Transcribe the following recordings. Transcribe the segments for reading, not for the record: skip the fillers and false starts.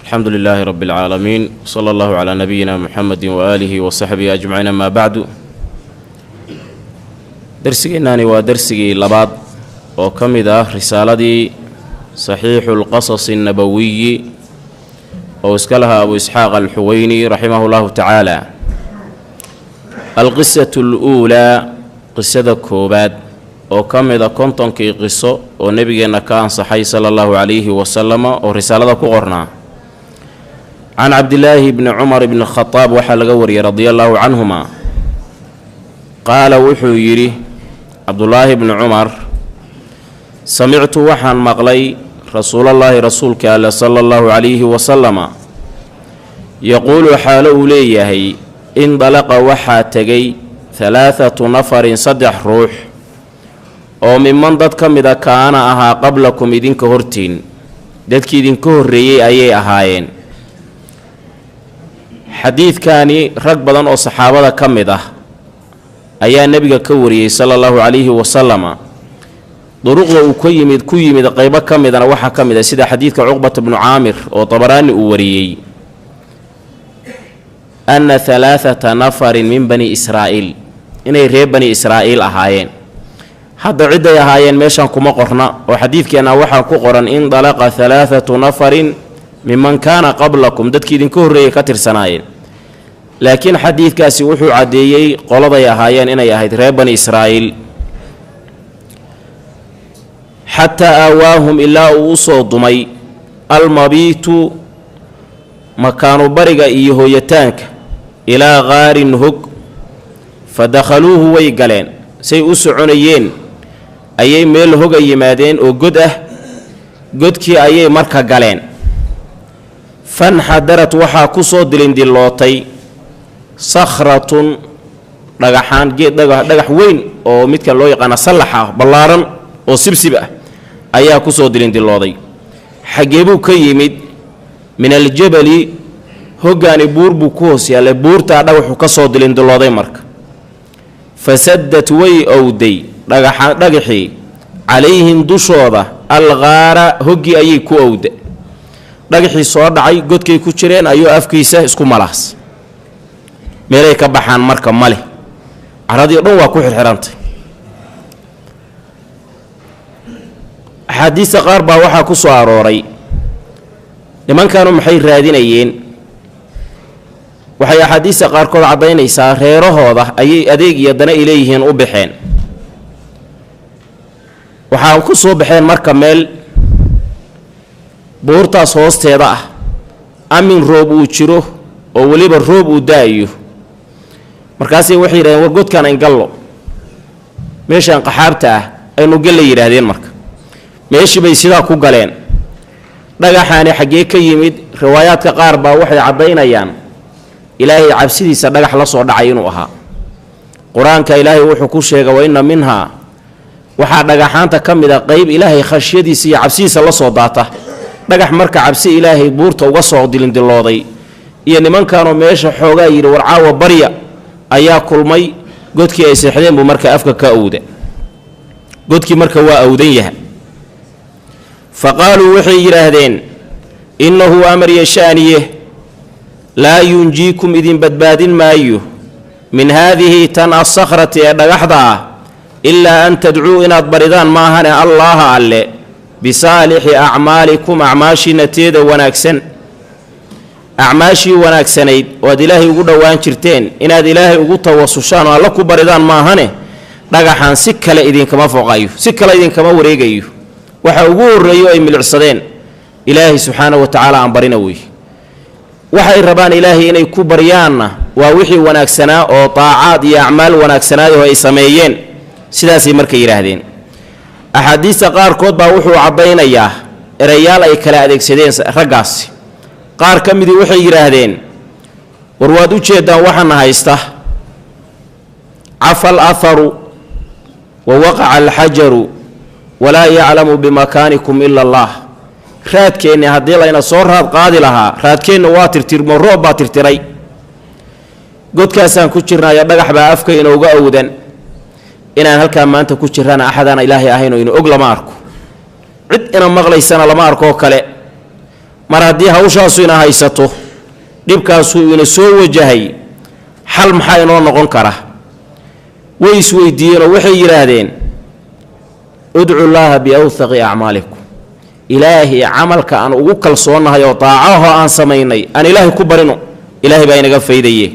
الحمد لله رب العالمين صلى الله على نبينا محمد وآله وصحبه أجمعين ما بعد درسيناني ودرسي لبعض وكمده رسالة صحيح القصص النبوي واسكلها أبو إسحاق الحويني رحمه الله تعالى. القصة الأولى قصة كوباد وكمده كنتم كي قصة ونبينا كان صحي صلى الله عليه وسلم ورسالة كورنا عن عبد الله بن عمر بن الخطاب وحل قوري رضي الله عنهما قال وحو يري عبد الله بن عمر سمعت وحن مقلي رسول الله رسولك صلى الله عليه وسلم يقول حاله ليه إن ضلق وحا تجي 3 نفر صدح روح وممن ضد كم إذا كان أها قبلكم إذن كهرتين ذلك إذن كهرية أي أهاين حديث كاني ركبا أو صحابة كمده أيا النبي كوري صلى الله عليه وسلم ضرقه كيمد قيبة كمده وحا كمده سيدا حديث عقبة بن عامر وطبراني أوريي أن 3 نفر من بني إسرائيل إني ريب بني إسرائيل أهايين هذا عدة أهايين ميشان كما قرنا وحديث كان وحا كقرن إن ضلق 3 نفر ممن كان قبلكم ددك إذن كهرية كتر سنايين لكن حديث كاسي وحو عديي قلضي أهايان إنا يهيد ريب بني إسرائيل حتى آواهم إلا أوصو دمي المبيت مكان برق إيهو يتانك إلى غار هق فدخلوه ويقلين سي أسعنيين أي ميل هق يمادين وقده قدكي أي مركا قلين فانحدرت وحا كسو دلين دلوتي صخرة dhagaxaan geed dhagax weyn oo midka loo yaqaan salaxa ballaaran oo sibsib ah ayaa ku soo dilindilooday xageebu ka yimid min aljabali hogaani buur buu ku hoos yaallay buurta dhagaxu ka soo dilindilooday marka fasaddat way awday dhagaxii calayhim dushooda alghaara hogi ayay ku awda dhagaxii soo dhacay godkay ku jireen ayuu afkiisa isku malaas meelay ka baxaan marka male caradii dhan waa ku xirxirantay xadiisa qaar baa waxaa ku soo arooray nimankaanu maxay raadinayeen waxay axaadiista qaarkood caddaynaysaa reerahooda ayay adeeg iyo dana ileeyihiin u baxeen waxaa ku soo baxeen marka meel buurtaas hoosteeda ah amin roob uu jiro oo weliba roob uu daayo markaasay waxay yidhahdeen war godkaan ayn gallo meeshaan qaxaabta ah aynu galla yidhaahdeen marka meeshii bay sidaa ku galeen dhagaxaani xaggee ka yimid riwaayaadka qaar baa waxay caddaynayaan ilaahay cabsidiisa dhagax la soo dhacay inuu ahaa qur-aanka ilaahay wuxuu ku sheegay wa inna minhaa waxaa dhagaxaanta ka mid a qayb ilaahay khashyadiisa iyo cabsidiisa la soo daata dhagax marka cabsi ilaahay buurta uga soo dilindilooday iyo nimankaanoo meesha xoogaa yidhi war caawa barya ayaa kulmay godkii ay seexdeen buu marka afka ka awda godkii marka waa awdan yahay faqaaluu waxay yidhaahdeen innahu amar yashaaniye laa yunjiikum idin badbaadin maayo min haadihi tan asakhrati ee dhagaxda ah ilaa an tadcuu inaad baridaan maahane allaaha alle bisaalixi acmaalikum acmaashiina teeda wanaagsan acmaashii wanaagsanayd oo aad ilaahay ugu dhowaan jirteen inaad ilaahay ugu tawasushaan oo alla ku baridaan maahane dhagaxaan si kale idinkama foqayo si kale idinkama wareegayo waxa ugu horreeyo ay milicsadeen ilaahay subxaanahu wa tacaala aan barina wey waxay rabaan ilaahay inay ku baryaanna waa wixii wanaagsanaa oo taacaad iyo acmaal wanaagsanaadoo ay sameeyeen sidaasay marka yidhaahdeen axaadiista qaarkood baa wuxuu caddaynayaa erayaal ay kala adeegsadeen raggaasi qaar ka midii waxay yidhaahdeen war waad u jeeddaan waxaana haysta cafa alaharu wa waqaca alxajaru walaa yaclamu bimakaanikum ila allah raadkeenni haddii layna soo raad qaadi lahaa raadkeenna waa tirtirmo roob baa tirtiray godkaasaan ku jirnaayo dhagax baa afka inooga awdan inaan halkaa maanta ku jirana axadaan ilaahay ahayn oo inu og lama arko cid ina maqlaysana lama arko kale mar haddii hawshaasu ina haysato dhibkaasuu ina soo wajahay xal maxaa inoo noqon kara way isweydiiyeenoo waxay yidhaahdeen udcu llaaha biawthaqi acmaalikum ilaahay camalka aan ugu kalsoonahay oo daacaho aan samaynay aan ilaahay ku barino ilaahay baa inaga faydaye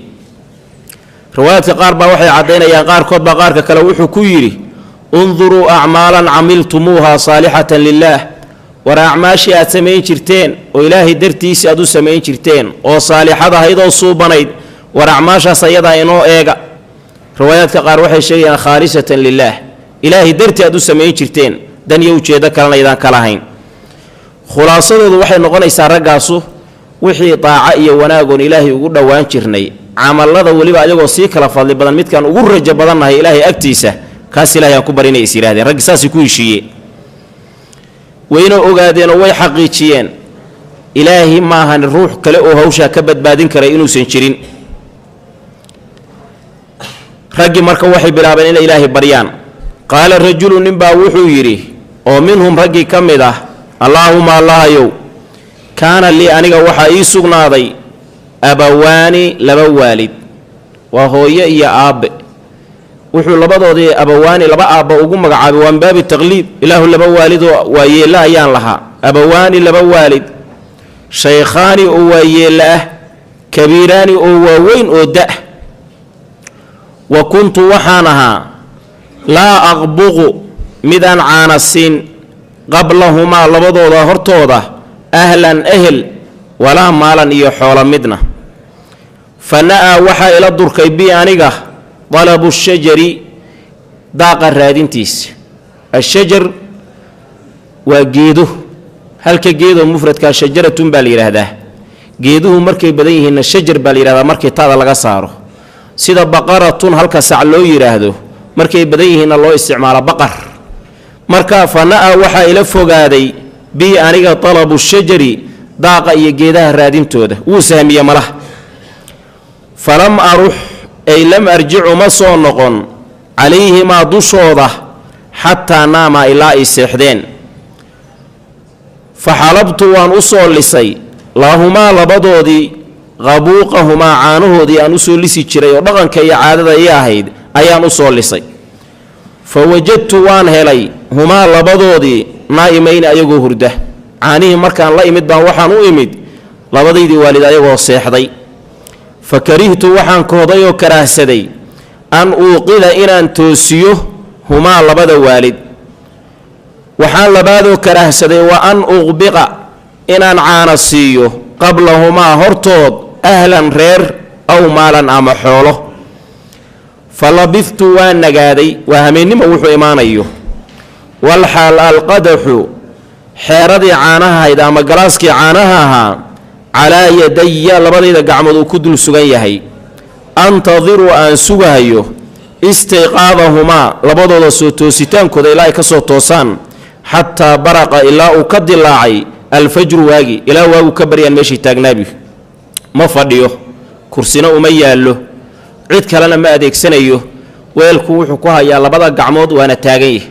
riwaayaadka qaar baa waxay caddaynayaan qaarkood baa qaarka kale wuxuu ku yidhi unduruu acmaalan camiltumuuha saalixatan lilaah war acmaashii aad samayn jirteen oo ilaahay dartiisii aad u samayn jirteen oo saalixad ahayd oo suubanayd war acmaashaas ayadaa inoo eega riwaayaadka qaar waxay sheegayaan khaalisatan lilaah ilaahay dartii aad u samayn jirteen dan iyo ujeeddo kalena aydaan ka lahayn khulaasadoodu waxay noqonaysaa raggaasu wixii daaca iyo wanaagoon ilaahay ugu dhowaan jirnay camallada weliba ayagoo sii kala fadli badan midkaan ugu rajo badannahay ilaahay agtiisa kaas ilaahay aan ku barinay is yidhahdeen raggi saasay ku heshiiyeen wayna ogaadeenoo way xaqiijiyeen ilaahi maahan ruux kale oo hawshaa ka badbaadin karay inuusan jirin raggii marka waxay bilaabeen inay ilaahay baryaan qaala rajulu ninbaa wuxuu yidhi oo minhum raggii ka mid ah allaahuma allahayow kaana lii aniga waxaa ii sugnaaday abawaani laba waalid waa hooyo iyo aabbe wuxuu labadoodii abawaani laba aabba ugu magacaabay waa min baabi taqliib ilaahu laba waalidoo waa yeella ayaan lahaa abawaani laba waalid shaykhaani oo waa yeella ah kabiiraani oo waaweyn oo da' wa kuntu waxaan ahaa laa aqbuqu midaan caana siin qablahumaa labadooda hortooda ahlan ehel walaa maalan iyo xoolo midna fa na'aa waxaa ila durkay bi aniga dalabu shajari daaqa raadintiisa ashajar waa geedo halka geedoo mufradkaa shajaratun baa la yidhaahdaa geeduhu markay badan yihiinna shajar baa la yidhahdaa markii taada laga saaro sida baqaratun halka sac loo yidhaahdo markay badan yihiinna loo isticmaalo baqar marka fa na'aa waxaa ila fogaaday bi aniga dalabu shajari daaqa iyo geedaha raadintooda wuu sahmiye malaha falam arux ay lam arjicu ma soo noqon calayhimaa dushooda xataa naamaa ilaa ay seexdeen fa xalabtu waan u soo lisay lahumaa labadoodii qabuuqahumaa caanahoodii aan u soo lisi jiray oo dhaqanka iyo caadada ii ahayd ayaan u soo lisay fa wajadtu waan helay humaa labadoodii naa'imayni ayagoo hurda caanihii markaan la imid baan waxaan u imid labadaydii waalid ayagoo seexday fa karihtu waxaan kohday oo karaahsaday an uuqida inaan toosiyo humaa labada waalid waxaan labaadoo karaahsaday wa an uqbiqa inaan caana siiyo qablahumaa hortood ahlan reer aw maalan ama xoolo fa labiftu waan nagaaday waa hameennimo wuxuu imaanayo walxaal alqadaxu xeeradii caanaha ahayd ama galaaskii caanaha ahaa calaa yadaya labadayda gacmood uu ku dul sugan yahay antadiru aan sugahayo istayqaadahumaa labadooda soo toositaankooda ilaa ay ka soo toosaan xataa baraqa ilaa uu ka dilaacay alfajru waagi ilaa waagu ka baryaan meeshii taagnaabi ma fadhiyo kursina uma yaallo cid kalena ma adeegsanayo weelku wuxuu ku hayaa labada gacmood waana taagan yahay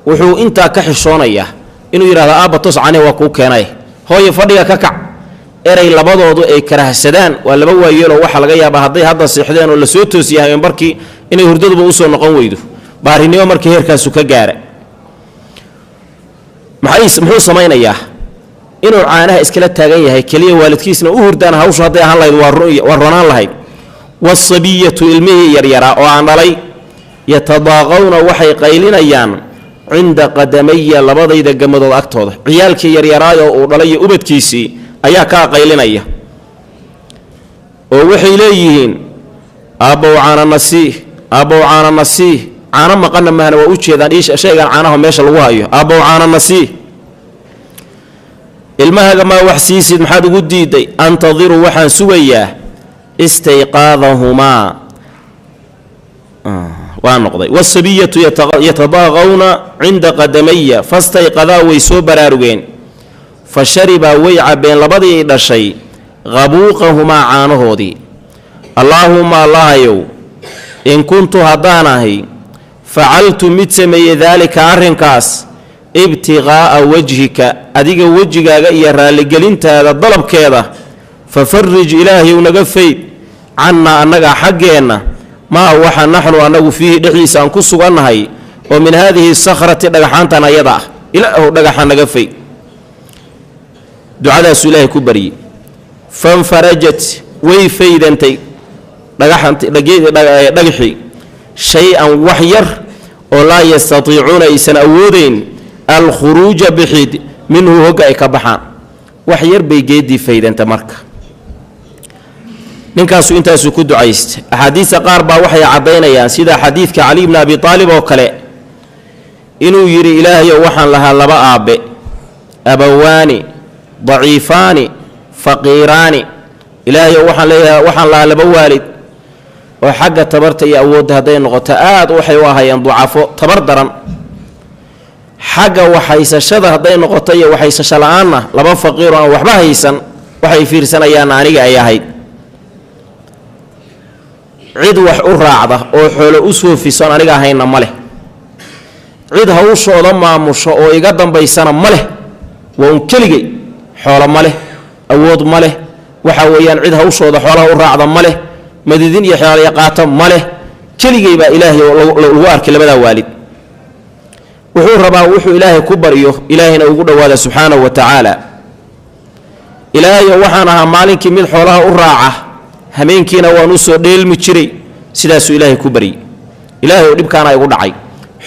wuxuu intaa ka xishoonayaa inuu yidhahdo aabba tos caneh waa kuu keenay hooyo fadhiga ka kac eray labadoodu ay karahsadaan waa laba waayeeloo waxaa laga yaabaa hadday hadda seexdeen oo la soo toosiya habeenbarkii inay hurdaduba usoo noqon weydo baarinimo markii heerkaasu ka gaara muxuu samaynayaa inuu caanaha iskala taagan yahay keliya waalidkiisna u hurdaan hawshu hadday ahaan lahayd waa ronaan lahayd wasabiyatu ilmihii yaryaraa oo aan dhalay yatadaaqawna waxay qaylinayaan cinda qadamaya labadayda gamadood agtooda ciyaalkii yaryaraayoo uu dhalay iyo ubadkiisii ayaa kaa qaylinaya oo waxay leeyihiin aabbow caana nasiih aabbow caana nasiih caano maqanna mahana waa u jeedaan shaygan caanaha meesha lagu hayo aabbow caana nasiih ilmahaga maa wax siisid maxaad ugu diiday antadiru waxaan sugayaa istayqaadahumaa waa noqday wasabiyatu yatadaaqawna cinda qadamaya fastayqadaa way soo baraarugeen fa sharibaa way cabbeen labadii dhashay qabuuqahumaa caanahoodii allaahumma allahayow in kuntu haddaan ahay facaltu mid sameeyey daalika arrinkaas ibtiqaa'a wajhika adiga wejigaaga iyo raalligelintaada dalabkeeda fafarij ilaahay naga fayd cannaa annaga xaggeenna maa waxa naxnu annagu fiihi dhexdiisa aan ku sugannahay oo min haadihi sakhrati dhagaxaantan ayada ah ilaahu dhagaxa naga fayd ducadaasuu ilaahay ku baryey fanfarajat way faydantay dhagaxii shay-an wax yar oo laa yastatiicuuna aysan awoodayn alkhuruuja bixid minhu hogga ay ka baxaan wax yar bay geeddii faydanta marka ninkaasu intaasuu ku ducaystay axaadiista qaar baa waxay caddaynayaan sida xadiidka cali bni abi aalib oo kale inuu yidhi ilaahayow waxaan lahaa laba aabbe abawaani daciifaani faqiiraani ilaahayow waxaan lahaa laba waalid oo xagga tabarta iyo awoodda hadday noqoto aad waxay u ahaayeen ducafo tabar daran xagga waxhaysashada hadday noqoto iyo waxhaysasho la-aanna laba faqiiro aan waxba haysan waxay fiirsanayaanna aniga ay ahayd cid wax u raacda oo xoolo u soofisoon aniga ahayna ma leh cid hawshooda maamusho oo iga dambaysana ma leh waa un keligay xoolo ma leh awood ma leh waxa weeyaan cid hawshooda xoolaha u raacda ma leh madidin iyo xeelayaqaato ma leh keligay baa ilaahay lagu arkay labadaa waalid wuxuu rabaa wuxuu ilaahay ku baryo ilaahayna ugu dhowaada subxaanahu wa tacaala ilaahayo waxaan ahaa maalinkii mid xoolaha u raaca hameenkiina waan u soo dheelmi jiray sidaasuu ilaahay ku baryey ilaahay oo dhibkaana igu dhacay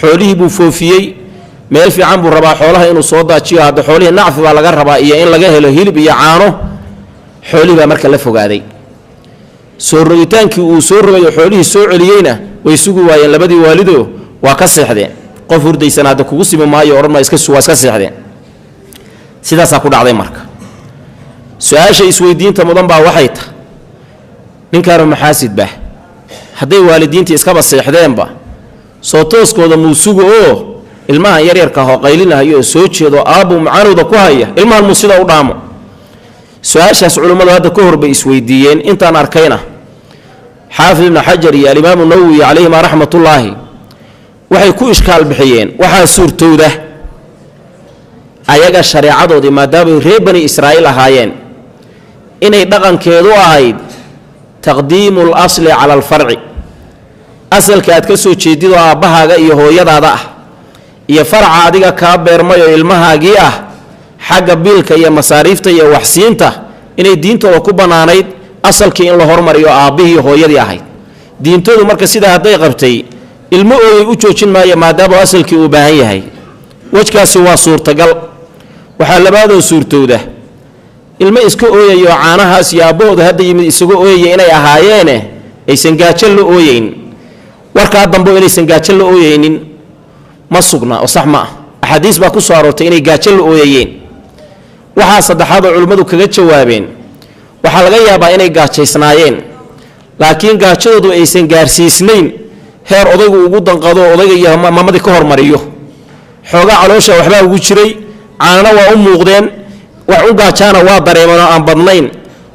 xoolihii buu foofiyey meel fiican buu rabaa xoolaha inuu soo daajiyo hadda xoolihii nacfi baa laga rabaa iyo in laga helo hilib iyo caano xoolihii baa marka la fogaaday soo rogitaankii uu soo rogayo xoolihii soo celiyeyna way sugi waayeen labadii waalido waa ka seexdeen qof hurdaysan hadda kugu simi maayo odhan waa iska seexdeen sidaasaa ku dhacday marka su-aasha isweydiinta mudan baa waxay tahay ninkaanu maxaasid bah hadday waalidiintii iskaba seexdeenba soo tooskooda muu sugo oo ilmahan yaryarka ahoo qaylinahayo oo soo jeedo aabbu macaanowda ku haya ilmahan muu sida u dhaamo su-aashaas culimmadu hadda ka hor bay isweydiiyeen intaan arkayna xaafid ibnu xajar iyo alimaamu nawowi calayhima raxmatullaahi waxay ku ishkaal bixiyeen waxaa suurtowda ayaga shareecadoodii maadaamay reer bani israa'iil ahaayeen inay dhaqankeedu ahayd taqdiimu lasli cala alfarci asalka aad ka soo jeedidoo aabbahaaga iyo hooyadaada ah iyo farca adiga kaa beermayoo ilmahaagii ah xagga biilka iyo masaariifta iyo waxsiinta inay diintooda ku bannaanayd asalkii in la hormariyo aabbihii hooyadii ahayd diintoodu marka sidaa hadday qabtay ilmo ooyay u joojin maayo maadaama asalkii uu baahan yahay wejkaasi waa suurtagal waxaa labaadoo suurtowda ilmo iska ooyayo caanahaas iyo aabbahooda hadda yimid isaga ooyaya inay ahaayeene aysan gaajo la ooyeyn warkaa dambo inaysan gaajo la ooyeynin ma sugna oo sax ma ah axaadiis baa ku soo aroortay inay gaajo la ooyayeen waxaa saddexaad oo culimmadu kaga jawaabeen waxaa laga yaabaa inay gaajaysnaayeen laakiin gaajadoodu aysan gaarsiisnayn heer odaygu ugu danqado odayga iyo mamadii ka hormariyo xoogaa caloosha waxbaa ugu jiray caanana waa u muuqdeen wax u gaajaana waa dareeman oo aan badnayn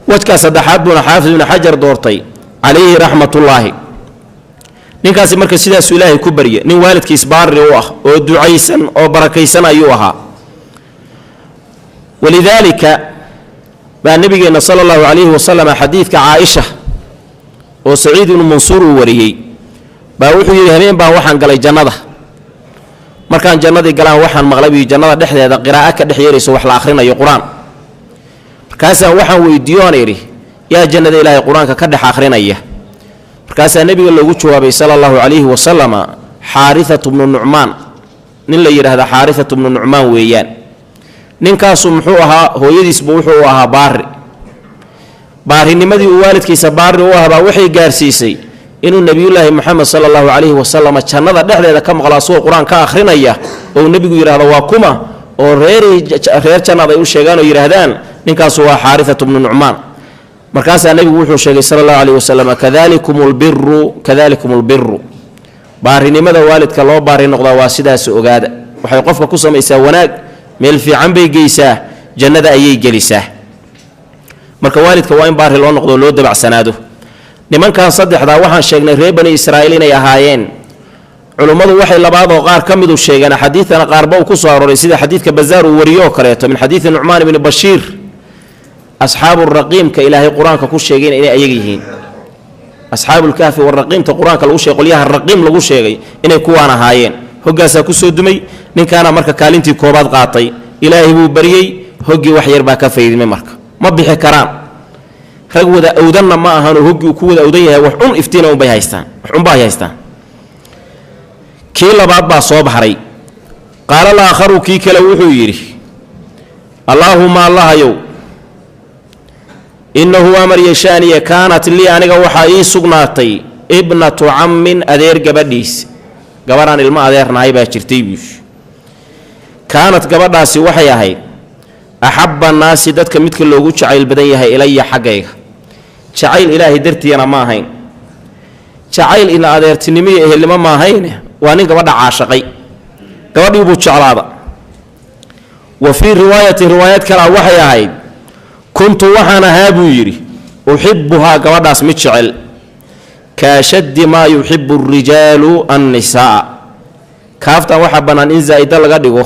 wajkaa saddexaad buuna xaafid ibnu xajar doortay calayhi raxmatullaahi ninkaasi marka sidaasuu ilaahay ku barye nin waalidkiis baari u ah oo ducaysan oo barakaysan ayuu ahaa walidaalika baa nabigeenna sala allahu calayhi wasalam xadiidka caaisha oo saciid ibnu mansuur uu wariyey baa wuxuu yidhi habeen baan waxaan galay jannada markaan jannadii galaan waxaan maqlay buu jannada dhexdeeda qiraa'o ka dhex yeerayso wax la akhrinayo qur-aan markaasaan waxaan weydiiyoon idhi yaa jannada ilaahay qur-aanka ka dhex akhrinaya markaasaa nebiga loogu jawaabay sala allahu calayhi wasalama xaarithatu bnu nucmaan nin la yidhaahda xaarithatu bnu nucmaan weeyaan ninkaasu muxuu ahaa hooyadiisbu wuxuu ahaa baarinimadii uu waalidkiisa baari u ahbaa waxay gaarsiisay inuu nebiyullaahi moxamed sala allahu calayhi wasalam jannada dhexdeeda ka maqlo asagoo qur-aan ka akhrinaya oo nebigu yidhahdo waa kuma oo reer jannad ay u sheegaan oo yidhaahdaan ninkaasu waa xaarithatu bnu nucmaan markaasaa nebigu wuxuu sheegay sala allahu calayhi wasalam kadalikum lbiru baarinimada waalidka loo baari noqdaa waa sidaas ogaada waxay qofka ku samaysaa wanaag meel fiican bay geysaa jannada ayay gelisaa marka waalidka waa in baari loo noqdo loo dabacsanaado nimankan saddexdaa waxaan sheegnay reer bani israa'iil inay ahaayeen علماء وحي لبعض وقار كمدوا الشيء حديثنا قاربه وكسر ورسيد حديث كبزار ووريو كريته من حديث النعمان بن بشير أصحاب الرقيم كإله القرآن ككل شيء إن أيجيهين أصحاب الكهف والرقيم تقرآن كالوش يقول ياها الرقيم لوش شيء إن يكون هايين هجاسا كسر دمي إن كان مرك كالنتي كوباد قاطي إلهي بريء هجي وحير باك في من مرك ما بيح كرام رجود أودنا ما هنو هجي وكود أوديه وحن افتينا وبيهايستان وحن بيهايستان كيلا بعض صوب حري قال الآخر كي كلا وحيري اللهم الله يو إنه أمر يشاني كانت لي أنا وحي سقناتي ابنة عم أدير جبديس جبران الماء أدير نايبة شرتيبيش كانت جبداسي وحي هاي أحب الناس دتك مثل لو قلت شعيل بديها إلي حقيقة شعيل إلهي درتي أنا ما هين شعيل إن أديرتني مية اللي ما هين وأنا جبدا عاشقي جبدا يبوش على هذا وفي روايات كلا وحي هاي كنت وحنا هابويري أحبها جبدا اسمه شعيل كشد ما يحب الرجال النساء كافتا وحبنا إنزا إذا لقديه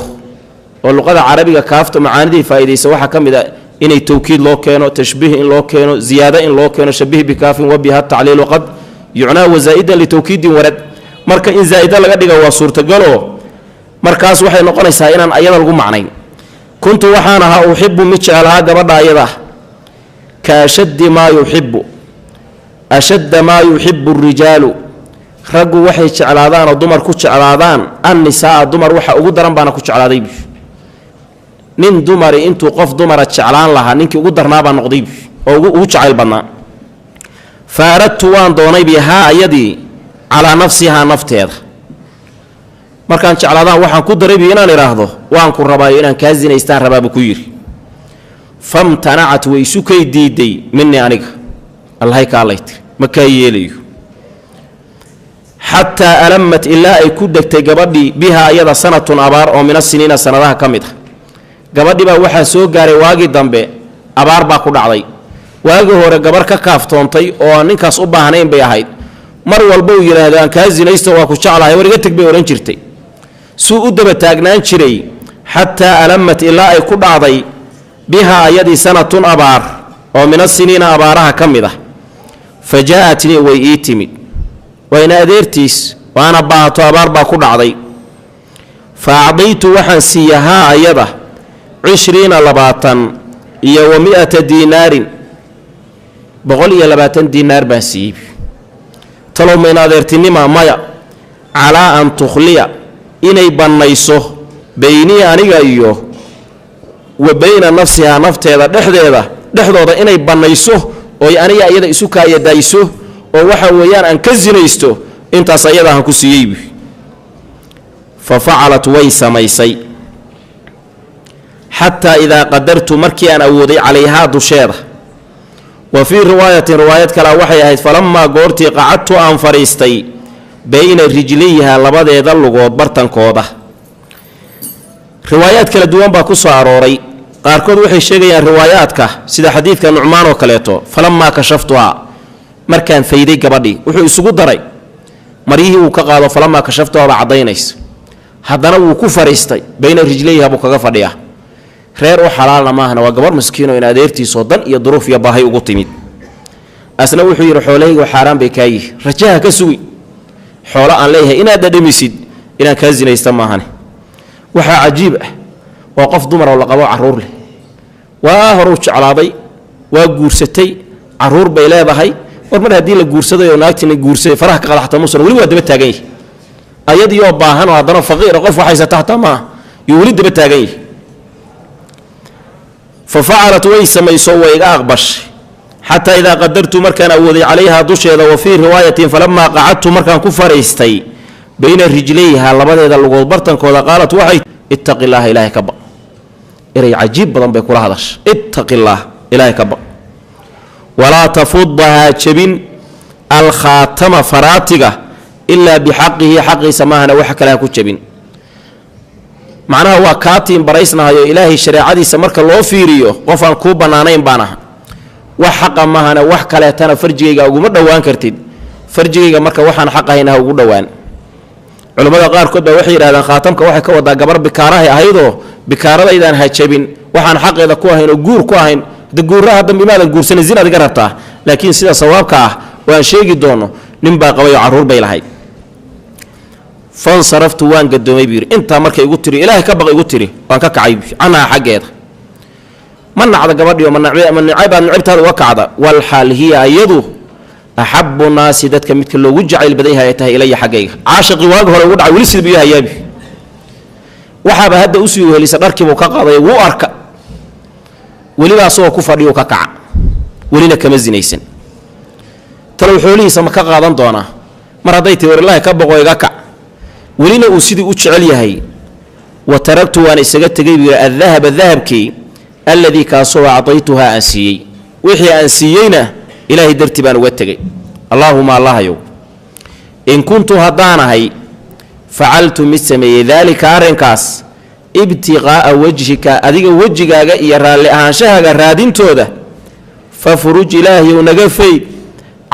واللغة العربية كافتا معاندي فايدة سواها كم إذا إن التوكيد لو كانوا تشبيه إن لو كانوا زيادة إن لو كانوا شبيه بكاف وبها التعليل وقد يعنى وزائدا لتوكيد ورد marka in zaa'ida laga dhigo waa suurtagalo markaas waxay noqonaysaa inaan ayada lagu macnayn kuntu waxaan ahaa uhibbu mijalaha gabadha ayada ka shaddi ma yuhibbu ashadda ma yuhibbu ar-rijalu ragu waxay jeclaadaan oo dumar ku jeclaadaan an-nisaa dumar waxa ugu daran baana ku jeclaaday nin dumar intuu qof dumar jeclaan lahaa ninkii ugu darnaa baa noqday oo ugu jecel badnaa faaradtu waan doonay biha ayadii على نفسها نفتيها مركان جعلادان waxaan ku dareebay inaan iraahdo waan ku rabaa inaan ka zinaystaan rabaa ku yiri famtana'at wa isukay diiday minni aniga allahay ka alayt ma ka yeelayo hatta alamat illa ay ku dagtay gabadhii biha ayada sanatun abaar oo min as-sinina sanadaha kamid gabadhii baa waxa soo gaaray waagi dambe abaar baa ku dhacday waagi hore gabar ka kaaftoontay oo ninkaas u baahnayn bay ahayd mar walba uu yiraahdaan ka zinaysto waa ku jeclahay wariga tagbay oran jirtay suu u daba taagnaan jiray hatta alamat ila ay ku dhacday biha ayadi sanatun abaar oo min as-sinina abaaraha kamida fajaatni way iitimi wayna adeertiis waana baato abaar baa ku dhacday faadaytu waxaan siiyaha ayada 20 labatan iyo 100 dinaarin 120 dinaar baan siiyay تلو من أدرتني ما مايا على أن تخلي إني بنيسه بيني أنا أيوه وبين نفسها نفتها دحدة إني بنيسه ويعني أيدا إسوكا يدايسه ووحويان أن كزنيسته إنت سيدها كسيب ففعلت ويس ميسي حتى إذا قدرت مركي أن أوضي عليها دشيرة وفي رواية كلا وحي فلما قرتي قعدت أن فريستي بين رجليها لبدا يدلقوا برتن كوضة روايات كلا دوان باكو ساروري قاركود وحي شيغيان رواياتك سيدا حديث كان نعمان وكاليتو فلما كشفتها مركان فيدي قبدي وحي يسوقو دري مريه وكقاضو فلما كشفتها بعضينيس هدنا وكو فريستي بين رجليها بوكا فديا reer oo xalaal ma ahna waa gabar miskiin oo in adeertiiso dan iyo duruuf iyo baahay ugu timid asna wuxuu yiri xoolahayga xaraan bay kaay rajaha ka sugi xoolo aan leeyahay inaad dhadhamisid inaan ka zinaysta ma ahane waxa cajiib ah waa qof dumar oo la qabo caruur leh waa horu jeclaaday waa guursatay caruur bay leedahay war mar hadii la guursaday oo naagtina guursay faraha ka qalaxta musan wali waa daba taagan yahay ayadii oo baahan oo hadana faqiir qof waxaysa taxta ma yuli daba taagan yahay ففعلت ويسميسو ويقاقبش حتى إذا قدرت مركان أوذي عليها دشيدا وفي رواية فلما قعدت مركان كفريستي بين رجليها لبدا إذا اللغوض برتن كودا قالت وحي اتق الله إلهي كبا إري عجيب بدن بيقول هذاش اتق الله إلهي كبا ولا تفضها تشبين الخاتم فراتقة إلا بحقه حق سماهنا وحكا لا كتشبين معناها هو كاتين بريسنا يا إلهي شريعتي سمرك الله فيريو قفان كوبا نانين بانها وحقا ما هنا وحكا لا تانا فرجيغا وقوم دوان كرتيد فرجيغا مركا وحان حقا هنا وقوم دوان culimada qaarkood baa waxay yidhahdaan khaatamka waxay ka wadaa gabar bikaarahay ahaydoo bikaaradaydan hajabin waxaan xaqeeda ku ahayn oo guur ku ahayn de guuraha dambi maadan guursanin zinaad iga rabtaa laakiin sida sawaabka ah waan sheegi doono nin baa qabay oo carruur bay lahayd fansaraftu waan gadoomay buu yidhi intaa markay igu tiri ilaahay ka baqa igu tiri waan ka kacay canhaa xaggeeda ma nacda gabadhii oo ma nacabaad nacibtaada uga kacda walxaal hiya ayadu axabu naasi dadka midka loogu jacayl badan yahay ay tahay ilaya xaggayga caashaqii waagi hore ugu dhacay weli sida buu hayaabi waxaaba hadda u sii helisa dharkiibuu ka qaaday wuu arka weliba asagoo ku fadhiyo ka kaca welina kama zinaysan talow xoolihiisa ma ka qaadan doonaa mar hadday tii warlaahi ka boqo iga kac welina uu sidii u jecel yahay wa taragtu waan isaga tegay buu yidhi adahaba dahabkii alladii kaasoo acdaytuhaa aan siiyey wixii aan siiyeyna ilaahay dartii baan uga tegey allaahuma allahayow in kuntu haddaanahay facaltu mid sameeyey daalika arrinkaas ibtiqaa'a wajhika adiga wejigaaga iyo raalli ahaanshahaaga raadintooda fafuruj ilaahiyow naga fayd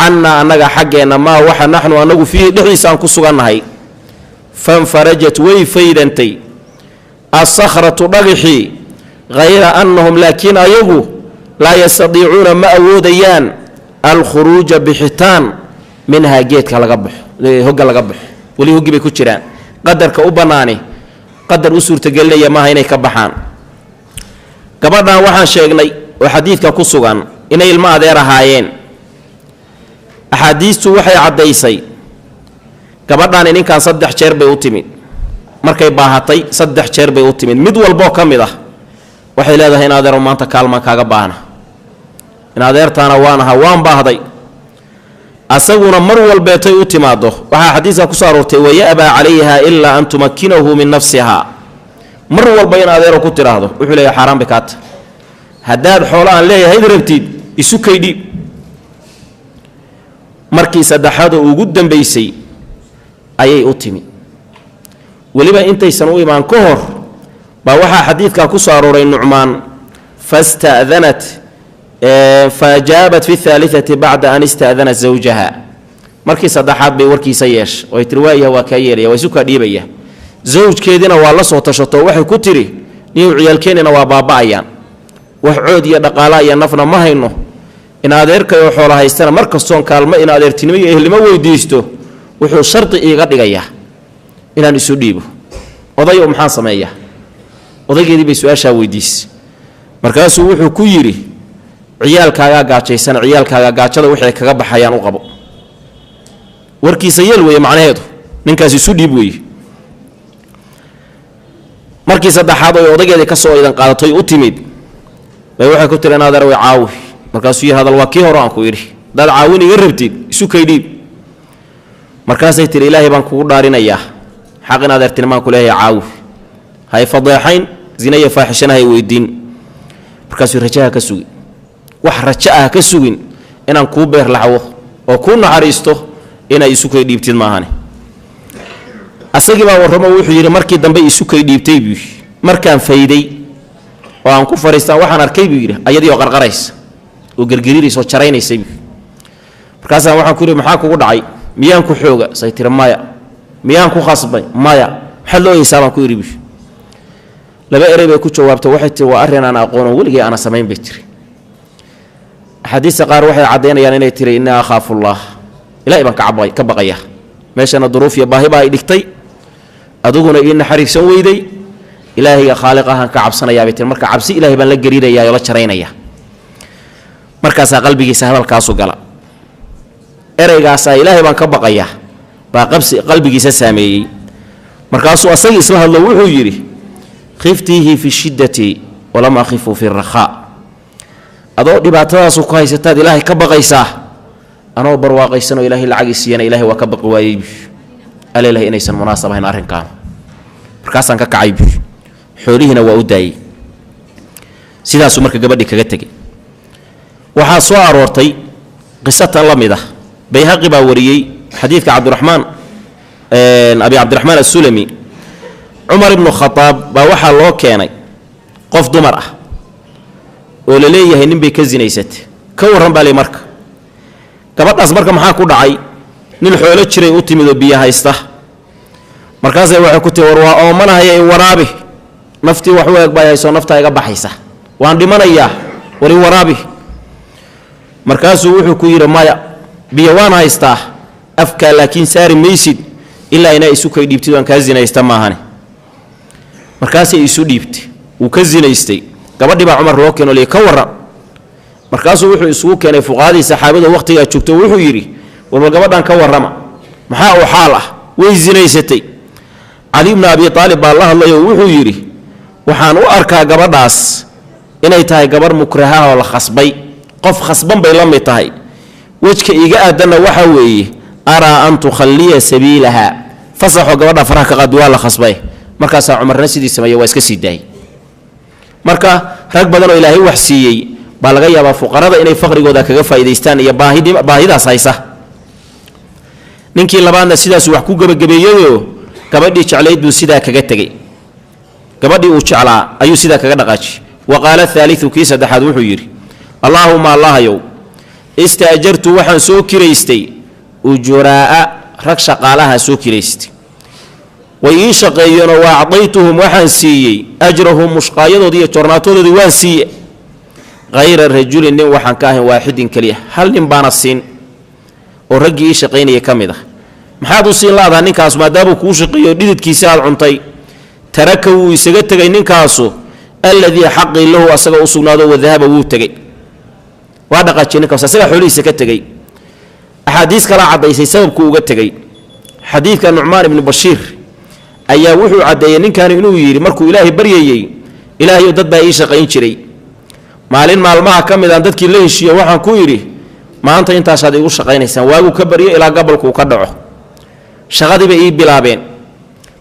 cannaa annaga xaggeenna maa waxa naxnu annagu fiihi dhexdiisaan ku sugannahay fanfarajat way faydantay assakhratu dhagixii hayra annahum laakiin ayagu laa yastadiicuuna ma awoodayaan alkhuruuja bixitaan minhaa geedka laga baxo hogga laga baxo weli hoggi bay ku jiraan qadarka u bannaani qadar u suurtagelinaya maaha inay ka baxaan gabadhan waxaan sheegnay oo xadiidka ku sugan inay ilmo adeer ahaayeen axaadiistu waxay caddaysay gabadhaani ninkan 3 jeer bay u timid markay baahatay 3 jeer bay u timid mid walboo ka mid ah waxay leedahay in adeero maanta kaalmaan kaaga baahna in adeertaana waan baahday asaguna mar walbeetay u timaado waxaa xadiiska ku soo aroortay wayabaa calayha ilaa an tumakkinahu min nafsihaa mar walba in adeero ku tiraahdo wuxuu leeyahay xaaraan bay kaata haddaad xoolo aan leeyahay rabtid isu kaydhiib markii saddexaad oo ugu dambaysay ayay u timi weliba intaysan u imaan ka hor baa waxaa xadiidkaa ku soo arooray nucmaan fasta'danat فأجابت في الثالثة بعد أن استأذنت زوجها markii saddexaad bay warkiisa yeesh oo tirwaaya waa ka yeelaya way suka dhiibaya zawjkeedina waa la soo tashato waxay ku tiri niyo ciyalkeenina waa baaba'ayaan wax cood iyo dhaqaalaha iyo nafna ma hayno in adeerkay oo xoolo haystana markastoon kaalmo in adeertinimo iyo ehelnimo weydiisto wuxuu sharti iiga dhigayaa inaan isu dhiibo odayo maxaa sameeya odaygeedii bay su'aasha weydiisay markaasuu wuxuu ku yiri ciyaalkaaga gaajaysan ciyaalkaaga gaajada wixii kaga baxayaan u qabo warkiisa yeel weeye macnaheedu ninkaas isu dhiib weeye markii saddexaad oo odaygeedii ka soo idan qaadatay u timid bay waxay ku tireen adeer way caawi markaasuu yiri hadal waa kii hore aan ku yiri dad caawin iga rabtid isu kaydhiib markaasay tiri ilaahay baan kugu dhaarinayaa xaqin adeertinimaan ku leeyahay caawi hay fadeexayn zina iyo faaxishana hay weydiin markaasuu rajaha ka sugi wax raja ah ka sugin inaan kuu beer laxwo oo kuu naxariisto inay isu kay dhiibtid maahane asagii baa warramo wuxuu yiri markii dambe isu kay dhiibtay buu markaan fayday oo aan ku fariistaan waxaan arkay buu yiri ayadii oo qarqaraysa oo gargariirayso jaraynaysa markaasaan waxaan ku yiri maxaa kugu dhacay miyaan ku xooga say tiri maya miyaan ku khasbay maya maxaa loo hisaabaan ku yiri buu laba eray bay ku jawaabtay waxay tiri waa arrin aan aqoon weligii ana samayn bay tiri حديث قار وحي عدينا يعني نيتري إني أخاف الله إلا إبن كبقية ماشي أنا ظروف يباهي باي دكتي أدوغنا إن حريف سوي دي إلهي خالقها كعب سنة يا بيتر مركا عبسي إلهي بن لقريدا يا يلا شرينا يا مركز قلبي سهل الكاسو قلا إريقاسا إلهي بن كبقية باقبسي قلبي سامي مركاسو أصي إسلام الله وحو يري خفتيه في الشدة ولم أخفه في الرخاء adoo dhibaatadaas ku haysataad ilaahay ka baqaysaa anoo barwaaqaysan oo ilaahay lacag siiyana ilaahay waa ka baqi waayay aleelahay inaysan munaasab ahayn arrinkan markaasaan ka kacay xoolihina waa u daayay sidaas marka gabadhii kaga tagay waxaa soo aroortay qisatan la mid ah bayhaqi baa wariyay xadiidka cabdiraxmaan abi cabdiraxmaan as-sulami umar ibn khattab baa waxaa loo keenay qof dumar ah oo la leeyahay nin bay ka zinaysatay ka waran baa marka gabadhaas marka maxaa ku dhacay nin xoolo jiray u timid oo biyo haysta markaasay waxay ku tii war waa oomanahaya in waraabi naftii wax u eeg baa hayso nafta iga baxaysa waan dhimanayaa wari waraabi markaasuu wuxuu ku yidhi maya biyo waan haystaa afkaa laakiin saari maysid ilaa inaa isu kay dhiibtid waan kaa zinaysta maahane markaasay isu dhiibtay wuu ka zinaystay gabadhii baa cumar loo keeno ka warran markaasuu wuxuu isugu keenay fuqaadii saxaabada waqtigaa joogto wuxuu yidhi warbal gabadhan ka warrama maxaa uu xaal ah way zinaysatay cali ibnu abi aalib baa la hadlay oo wuxuu yidhi waxaan u arkaa gabadhaas inay tahay gabarh mukraha oo la khasbay qof khasban bay la mid tahay wejka iga aadanna waxa weeye araa an tukhalliya sabiilaha fasaxo gabadha faraha ka qaad waa la khasbay markaasaa cumarna sidii sameeyey waa iska sii daayay marka rag badan oo ilaahay wax siiyey baa laga yaabaa fuqarada inay faqrigooda kaga faa'iidaystaan iyo baahidaas haysa ninkii labaadna sidaas wax ku gabagabeeyayoo gabadhii jeclayd buu sidaa kaga tegey gabadhii uu jeclaa ayuu sidaa kaga dhaqaajiyey wa qaala aaliu kii saddexaad wuxuu yidhi allaahuma allahayow istaajartu waxaan soo kiraystay ujuraa'a rag shaqaalaha soo kiraystay way ii shaqeeyeenoo wa acdaytuhum waxaan siiyey ajrahum mushqaayadoodii iyo jornaatodoodii waan siiye hayra rajulin nin waxaan ka ahayn waaxidin keliya hal nin baana siin oo raggii ii shaqaynaya ka mid ah maxaad u siin laadaha ninkaas maadaamuu kuu shaqeeyo dhididkiisi aad cuntay taraka wuu isaga tegay ninkaasu alladii xaqii lahu asaga u sugnaado wadahaba wuu tegey waa dhaqaajiyey ninkaas asaga xoolihiisa ka tegey axaadiis kala caddaysay sababku uga tegey xadiidka nucmaan ibnu bashiir ayaa wuxuu caddeeyey ninkaani inuu yidhi markuu ilaahay baryayey ilaahayow dad baa ii shaqayn jiray maalin maalmaha ka mid aan dadkii la heshiiyo waxaan ku yidhi maanta intaasaad igu shaqaynaysaan waaguu ka baryo ilaa gabalkuu ka dhaco shaqadiibay ii bilaabeen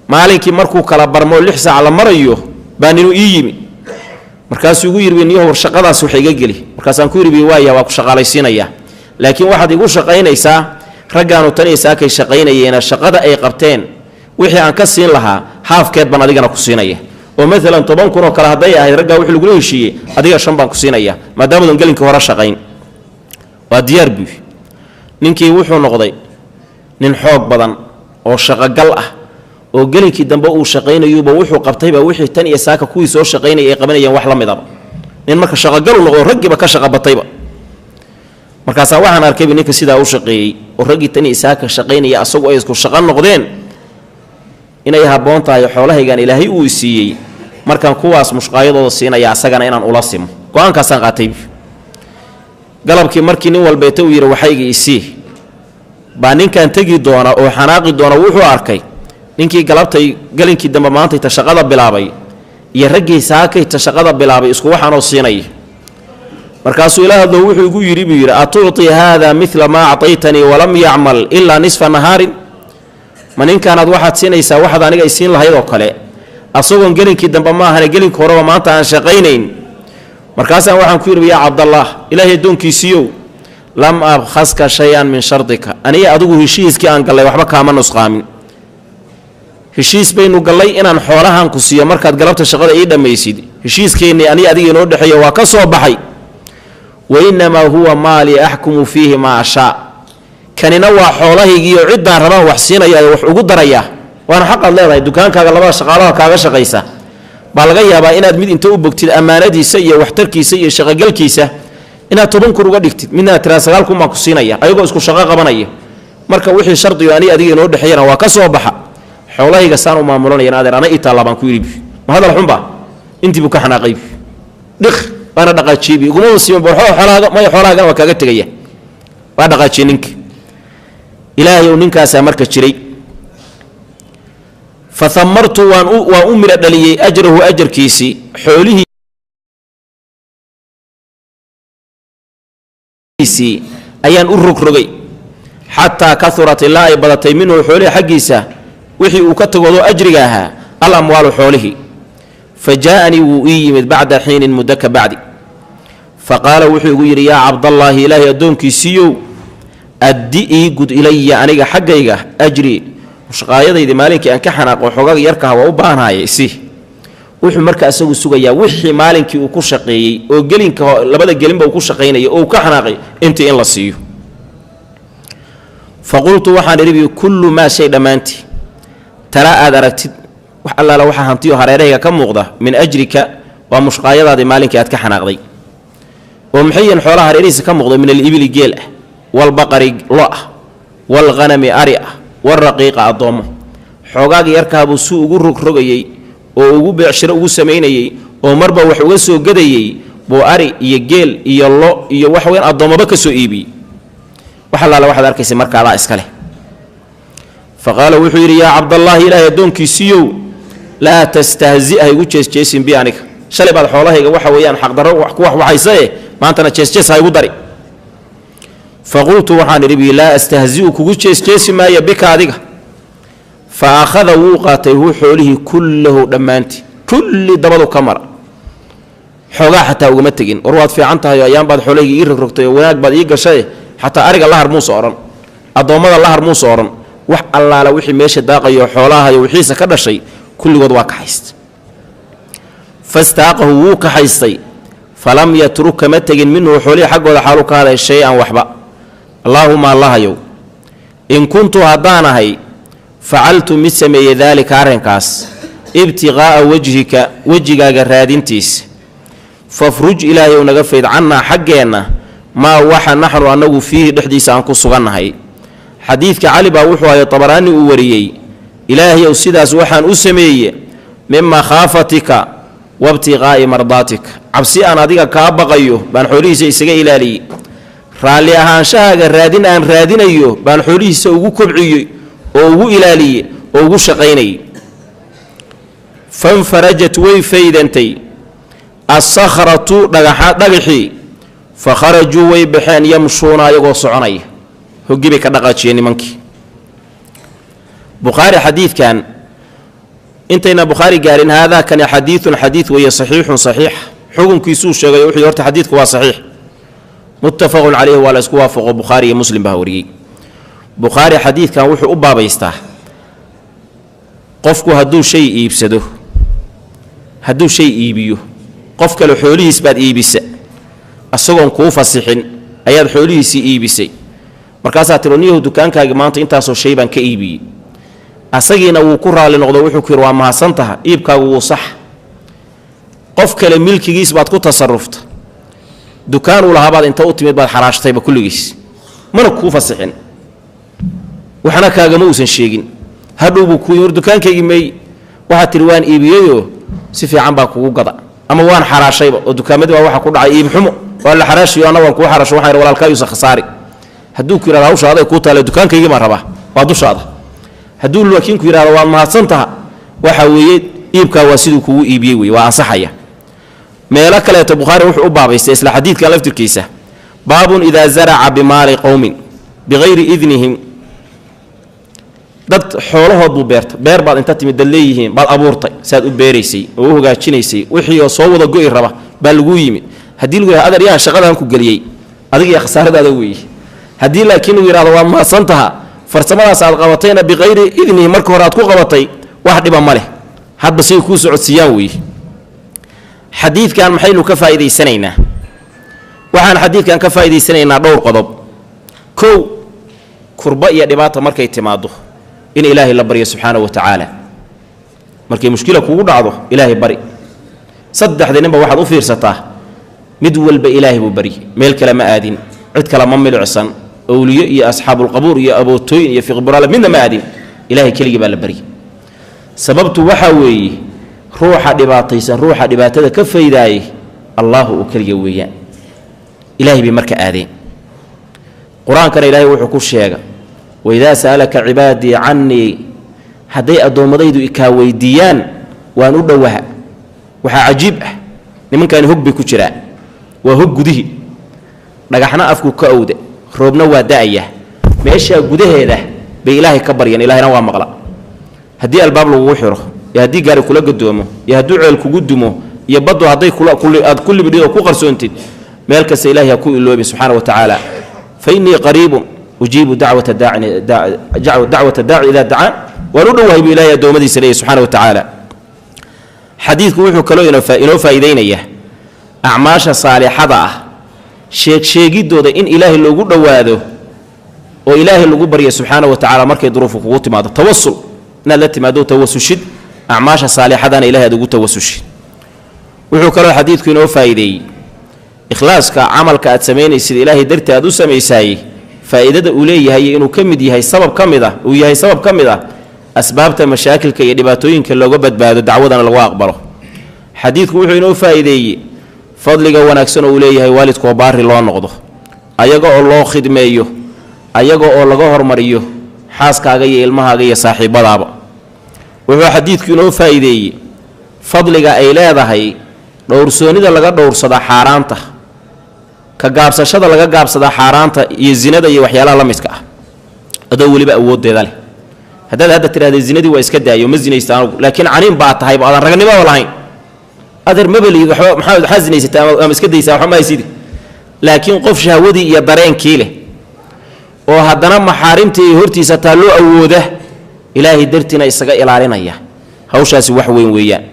maalinkii markuu kala barmoo 6 saac la marayo baa ninuu ii yimi markaasuu igu yidhi niyo war shaqadaas wax iga geli markaasaan ku yidhi waaya waa ku shaqaalaysiinayaa laakiin waxaad igu shaqaynaysaa raggaanu tan iyo saakay shaqaynayeena shaqada ay qabteen wixii aan ka siin lahaa haafkeed baan adigana ku siinaya oo maalan 10 kun oo kale hadday ahayd raggaa wixii lagula heshiiyey adiga 5 baan ku siinaya maadaamadan gelinkii hore shaqayn waa diyaar buu ninkii wuxuu noqday nin xoog badan oo shaqagal ah oo gelinkii dambe uu shaqaynayuuba wuxuu qabtayba wixii tan iyo saaka kuwii soo shaqaynayay ay qabanayeen wax la midaba nin marka shaqagal uu noqdo raggiiba ka shaqabatayba markaasaa waxaan arkayba ninka sidaa u shaqeeyey oo raggii tan iyo saaka shaqaynaya asagu ay isku shaqo noqdeen inay habboon tahay xoolahaygan ilaahay uu siiyey markaan kuwaas mushqaayadooda siinaya asagana inaan ula simo go-aankaasaan qaatay galabkii markii nin walbeeta uu yidhi waxayga isii baa ninkan tegi doona oo xanaaqi doona wuxuu arkay ninkii galabtay galinkii dambe maantay ta shaqada bilaabay iyo raggii saakay ta shaqada bilaabay isku waxaanoo siinaya markaasuu ila hadlo wuxuu igu yidhi buu yidhi atuuti haada midla maa actaytanii walam yacmal ilaa nisfa nahaarin ma ninkaanaad waxaad siinaysaa waxaad aniga isiin lahayd oo kale asagoon gelinkii dambe ma ahane gelinka horeba maanta aan shaqaynayn markaasaan waxaan ku yidhi yaa cabdallaah ilaahay addoonkiisiiyow lam abkhaska shay-an min shardika aniga adigu heshiiskii aan gallay waxba kaama nusqaamin heshiis baynu gallay inaan xoolahan ku siiyo markaad galabta shaqada ii dhammaysid heshiiskeenni aniga adiga inoo dhexeeya waa ka soo baxay wa innamaa huwa maalii axkumu fiihi maa ashaa kanina waa xoolahaygiiyo ciddaan rabaan wax siinaya wax ugu darayaa waana xaqaad leedahay dukaankaaga labada shaqaalaha kaaga shaqaysa baa laga yaabaa inaad mid inta u bogtid ammaanadiisa iyo waxtarkiisa iyo shaqagalkiisa inaad 10 kun uga dhigtid midna tiraa 9 kun baa ku siinaya ayagoo isku shaqo qabanaya marka wixii shardiyo ani adiga inoo dhexeeyana waa ka soo baxa xoolahayga saan u maamulanayaan adeer ana ita laban ku yiri ma hadal xunba intii buu ka xanaaqay dhiq bana dhaqaajibi uguma wasiima bor xoolaaga ma xoolaaga waa kaaga tagaya waa dhaqaajiye ninka ilaahay ninkaas marka jiray fathamartu wa umira dhaliyay ajruhu ajrkiisi xoolihi ayaan u rogrogay xataa kathurat ilaa ay badatay minhu xoolihi xaggiisa wixii uu ka tagodo ajriga ahaa al-amwaalu xoolihi fajaa'anii wuu ii yimid bacda xiinin mudaka bacdi faqaala wuxuu igu yidhi yaa cabdallaahi ilaahay addoonkiisiiyow addi ii gud ilaya aniga xaggayga ajri mushqaayadayda maalinkii aan ka xanaaqo xogaaga yarkaha waa u baahanaayay si wuxuu marka asagu sugayaa wixii maalinkii uu ku shaqeeyey oo gelinka labada gelinba uu ku shaqaynayay oo ka xanaaqay intii in la siiyo faqultu waxaan idhi kullu maa shay dhammaantii ترى أدركت الله لو حنتيو هريرة كم مغضة من أجرك ومشقايا هذه مالك أتكحن أغضي ومحيا حولها هريرة كم مغضة من الإبل جيل والبقر لأ والغنم أريئة والرقيق الضم حقاق يركب سوق رقيي ووجو بعشرة وجو سميني ومربى وحوسه قديي بو أري يجيل يلا يوحوين الضم بكسو إيبي وحلا على واحد أركيس مرك على إسكاله فقال وحير يا عبد الله لا يدون كيسيو لا تستهزئ هيقول تشيس بيانك شلي بعد حوله هيجوا وحويان حق ضرر وحكوح وحيسه ما أنت تشيس هيقول ضري فقلت وحان ربي لا أستهزئك وجو ما يبيك هذيك فأخذ وقاته حوله كله دمانتي كل دبض كمرة حوغا حتى وقمتكين ورواد في عنتها يا أيام بعد حوله يرك ركتي وناك بعد يقر شيء حتى أرجع الله رموس أورن الضوامد الله رموس أورن وح الله لو وحي ماشي داقة يحولها يوحيس كذا شيء كل وضع كحيست فاستاقه ووك حيستي فلم يترك متجن منه حولي حق ولا حالك هذا الشيء أن وحبا اللهم الله يو إن كنت هدانا هي فعلت مسمي ذلك أرنكاس ابتغاء وجهك جرادينتيس فافرج إلهي ونغفيد عنا حقنا ما وحى نحن أنه فيه دحديس عنكو صغنا هي حديثك علي باوحوا يا طبراني أوريي إلهي وسيداس وحان أسمي مما خافتك وابتغاء مرضاتك عبسي أنا ديك كابغيو بان حوليس إسقى إلالي رالي أهان شاهق الرادين أن رادين أيو بان حوليس أوغو كبعيو أوغو إلالي أوغو شقيني فانفرجت ويفيدنتي الصخرة دغحي فخرجوا ويبحان يمشون يغو صعني هجيبي كدغاتشيني منكي بخاري حديث كان انتينا بخاري قالين هذا كان حديث وهي صحيح حكم كيسوس شيغي وحي horta حديثك waa صحيح متفق عليه ولا اسكو وافق بخاري مسلم بهوري بخاري حديث كان وحي u baabaystaa qofku haduu shay iibiyo qof kale xoolihiis baad iibisa asagoon ku fasixin ayaad xoolihiisi iibisay markaas aad tironiyo dukaankaaga maanta intaas oo shay baan ka iibiyay asagiina wuu ku raali noqdo wuxuu ku waa mahadsantaha iibkaagu wuu sax qof kale milkigiis baad ku tasarrufta dukaan uu lahabaad inta u timid baad xaraashtayba kulligiis mana ku fasixin waxna kaaga ma uusan sheegin hadhow buu ku yiri dukaankaygii may waxa tiri waan iibiyeeyo si fiican baa kugu gada ama waan xaraashayba oo dukaamadii waa waxa ku dhacay iib xumo waa la xaraashiyo ana waan ku xaraasho waxaan walaalkaayu khasaari hadduu ku yiraahdo hawshaada ku taale dukaankaygii ma raba waa dushaada hadduu laakiin ku yiraahdo waa mahadsantaha waxa weeye iibka waa siduu kugu iibiyay weey waa ansaxaya meela kale ta bukhari wuxuu u baabaystay isla xadiidka laftirkiisa baabun idha zara'a bimaali qawmin bighayri idnihim dad xoolahood buu beer baad inta timid leeyihiin baad abuurtay saad u beereysay oo hagaajinaysay wixii oo soo wada go'i raba baa lagu yimid hadii lagu yiraahdo adar yaa shaqadan ku galiyay adiga iyo khasaaradaada weey hadii laakiin uu yiraahdo waa mahadsantaha farsamadaas aad qabatayna bighayri idnihi marka hore aad ku qabatay wax dhiba ma leh hadba si ku socodsiiyaan weey xadiidkan maxaynu ka faa'iideysanaynaa waxaan xadiidkan ka faa'iideysanaynaa dhowr qodob kow kurba iyo dhibaato markay timaado in ilaahay la bariyo subhanahu wa ta'ala markay mushkila kugu dhacdo ilaahay bari saddexdeenba waxaad u fiirsataa mid walba ilaahay buu bari meel kale ma aadin cid kale ma milicsan awliyo iyo asxaabul qabuur iyo abootooyin iyo fiqburaal midna ma aadin ilaahay kaliya baa la bari sababtu waxa weeye ruuxa dhibaatada ka faydaay Allahu uu kaliya weeyaan ilaahay bi marka aadeen quraanka ilaahay wuxuu ku sheegay وإذا سألك عبادي عني هدي أدومديدو إكا ويديان وانو دوها وحا عجيب لمن كان هب بكجراء وهب قده نجحنا أفكو كأودة روبنا وداعية ماشي قده هذا بإلهي كبر يعني إلهي نوع مغلا هدي الباب لو وحره يهدي جاري كل قدومه يهدو عيل كقدمه يبدو هدي كل بديه كو قرسونتين مالك سإلهي يكون الله سبحانه وتعالى فإني قريب أجيب دعوة الداعي إذا دعان ونروه بإلهي دومدي سليه سبحانه وتعالى حديث كوحو كلو إنو فايدين إياه أعماش صالحة شيء دو إن إلهي اللي قد وهذا وإلهي اللي قد بريه سبحانه وتعالى مركي ظروفه قوتي ماذا توصل inaad la timaado tawasushid acmaasha saalixadana ilaahay aad ugu tawasushid wuxuu kaloo xadiidku inoo faa'iideeyey ikhlaaska camalka aad samaynaysid ilaahay dartii aad u samaysaayey faa'iidada uu leeyahay inuu ka mid yahay sabab ka mid ah asbaabta mashaakilka iyo dhibaatooyinka looga badbaado dacwadana lagu aqbalo xadiidku wuxuu inoo faa'iideeyey fadliga wanaagsan oo uu leeyahay waalidkoo baari loo noqdo ayaga oo loo khidmeeyo ayaga oo laga hormariyo xaaskaaga iyo ilmahaaga iyo saaxiibadaaba wuxuu xadiidku inoo faa'iideeyey fadliga ay leedahay dhowrsoonida laga dhowrsada xaaraanta ka gaabsashada laga gaabsada xaaraanta iyo zinada iyo waxyaalaha la midka ah adoo weliba awoodeeda leh haddaad hadda tidhahda zinadii waa iska daayo ma zinaysta anugu laakiin caniin baa tahayba aadan raganimaba lahayn adeer mabaliid maxaa zinaysataa ama iska daysaa waxba ma haysidi laakiin qof shahwadii iyo dareenkii leh oo haddana maxaarimtii hortiisa taa loo awooda ilaahay dartiina isaga ilaalinaya hawshaasi wax weyn weeyaan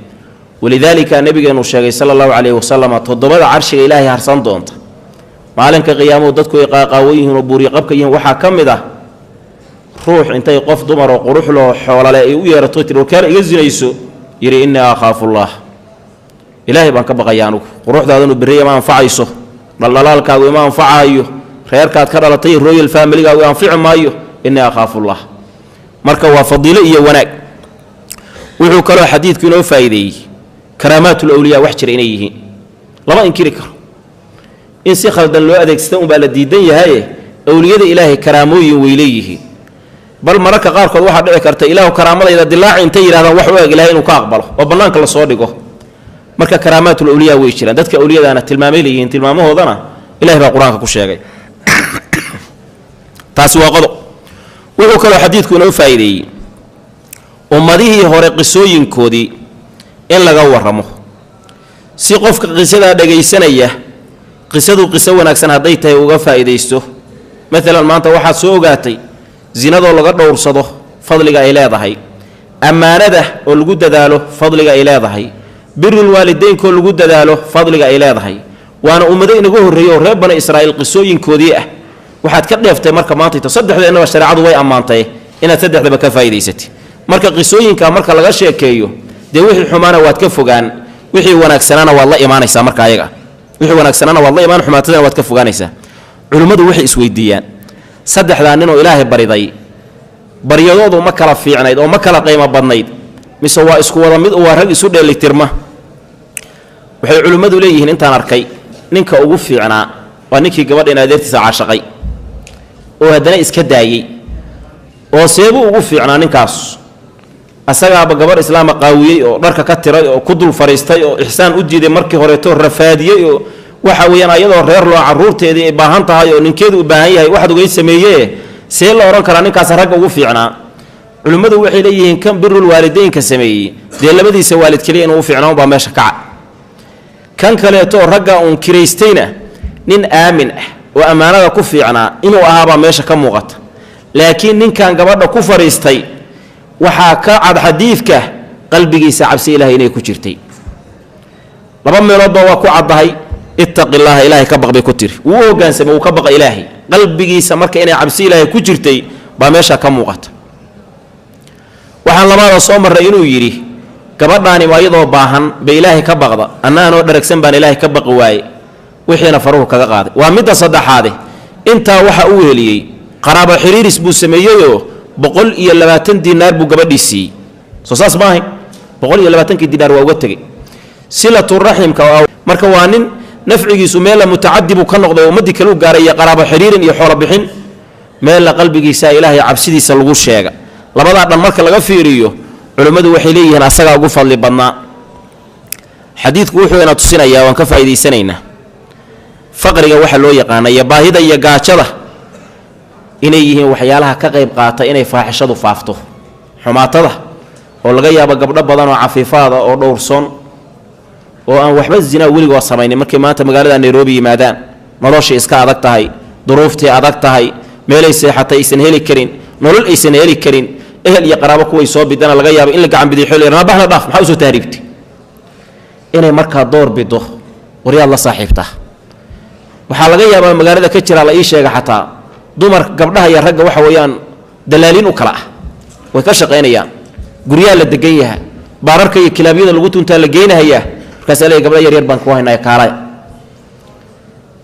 walidaalika nabigeenu sheegay sala allahu calayhi wasalam toddobada carshiga ilaahay harsan doonta maalinka qiyaamo dadku ay qaaqaawan yihiin oo buuriyo qabka yihiin waxaa ka mid ah ruux intay qof dumar oo qurux loo xoolale ay u yeerato tir warkaar iga zinayso yiri innii akhaafullaah ilaahay baan ka baqayaa anugu quruxdaadanu berriya ma anfacayso dhaldhalaalkaagu ima anfacaayo reerkaad ka dhalatay royal familygaagu anfici maayo innii akhaafullaah marka waa fadiilo iyo wanaag wuxuu kaloo xadiidku inoo faa'iideeyey karaamaatul awliyaa wax jira inay yihiin lama inkiri karo in si khaldan loo adeegsata unbaa la diidan yahaye awliyada ilaahay karaamooyin way leeyihiin bal mararka qaarkood waxaa dhici karta ilaahu karaamadayda dilaaci intay yidhahdaan wax u eg ilahay inuu ka aqbalo oo bannaanka la soo dhigo marka karaamaatul awliyaa way jiraan dadka awliyadaana tilmaamay leeyihiin tilmaamahoodana ilahay baa qur-aanka ku sheegay taasi waa qodob wuxuu kaloo xadiidku inoo faa'iideeyey ummadihii hore qisooyinkoodii in laga warramo si qofka qisadaa dhagaysanaya qisadu qiso wanaagsan hadday tahay uga faa'iidaysto maalan maanta waxaad soo ogaatay zinadoo laga dhowrsado fadliga ay leedahay ammaanada oo lagu dadaalo fadliga ay leedahay birul waalideynkaoo lagu dadaalo fadliga ay leedahay waana ummado inaga horreeyey oo reer bani israa'iil qisooyinkoodii ah waxaad ka dheeftay marka maantayto saddexdeennaba shareecadu way ammaantay inaad saddexdaba ka faa'iidaysatay marka qisooyinka marka laga sheekeeyo dee wixii xumaana waad ka fogaan wixii wanaagsanaana waad la imaanaysaa marka ayaga wixii wanaagsanaana waad la imaan xumaatadana waad ka fogaanaysaa culimmadu waxay isweydiiyaan saddexdaa nin oo ilaahay bariday baryadoodu ma kala fiicnayd oo ma kala qiimo badnayd mise waa isku wada mid oo waa rag isu dheelitirma waxay culimmadu leeyihiin intaan arkay ninka ugu fiicnaa waa ninkii gabadha in adeertiisa caashaqay oo haddana iska daayey oo seebuu ugu fiicnaa ninkaas asagaaba gabarh islaama qaawiyey oo dharka ka tiray oo ku dul fariistay oo ixsaan u diiday markii horeeto rafaadiyey oo waxa weeyaan ayadoo reer loo carruurteedii ay baahan tahay oo ninkeedu u baahan yahay waxaad ogay sameeyee see la odhan karaa ninkaas ragga ugu fiicnaa culimmadu waxay leeyihiin kan birul waalideynka sameeyey dee labadiisa waalid keliya inuu u fiicnaa unbaa meesha kaca kan kaleetoo ragga uun kiraystayna nin aamin ah oo ammaanada ku fiicnaa inuu ahaabaa meesha ka muuqata laakiin ninkan gabadha ku fariistay waxaa ka cad xadiidka qalbigiisa cabsi ilaahay inay ku jirtay laba meeloodba waa ku caddahay ittaqi llaaha ilaahay ka baq bay ku tiri wuu u hoggaansamay wuu ka baqa ilaahay qalbigiisa marka inay cabsi ilaahay ku jirtay baa meesha ka muuqata waxaan labaada soo marray inuu yidhi gabadhaani waa iyadoo baahan bay ilaahay ka baqda annaanoo dharagsan baan ilaahay ka baqi waaye wixiina faruhu kaga qaaday waa midda saddexaade intaa waxa uu heliyey qaraabo xiriiris buu sameeyeyoo 120 diinaar buu gabadhii siiyey soo saas maahay 120 diinaar waa uga tegey silatu raximka marka waa nin nafcigiisu meel mutacadib ka noqday ummadii kale u gaaray qaraabo xiriirin iyo xoolo bixin meel qalbigiisa ilaahay cabsidiisa lagu sheega labada dhan marka laga fiiriyo culimadu waxay leeyihiin asaga ugu fadli badnaa xadiidku wuxuu ina tusinayaa waan ka faa'iideysanaynaa faqriga waxa loo yaqaan iyo baahida iyo gaajada inay yihiin waxyaalaha ka qayb qaata inay faaxishadu faafto xumaatada oo laga yaabo gabdho badan oo cafiifaada oo dhowrsoon oo aan waxba zina weligood samaynin markay maanta magaalada Nairobi yimaadaan nolosha iska adag tahay duruuftii adag tahay meelay seexatay aysan heli karin nolol aysan heli karin ehel iyo qaraabo kuway soo bidana laga yaabo in la gacan bidixo leerna baxna dhaaf maxaa u soo tahriibtay inay markaa door bido wariyaad la saaxiibtaa waxaa laga yaabaa magaalada ka jira la ii sheega xataa dumar gabdhaha iyo ragga waxa weeyaan dalaaliin u kala ah way ka shaqeynayaan guryaha la degan yahay baararka iyo kilaabyada lagu tuntaa la geynahayaa markaasaa leeyahay gabdha yaryar baan ku haynaya kaalaya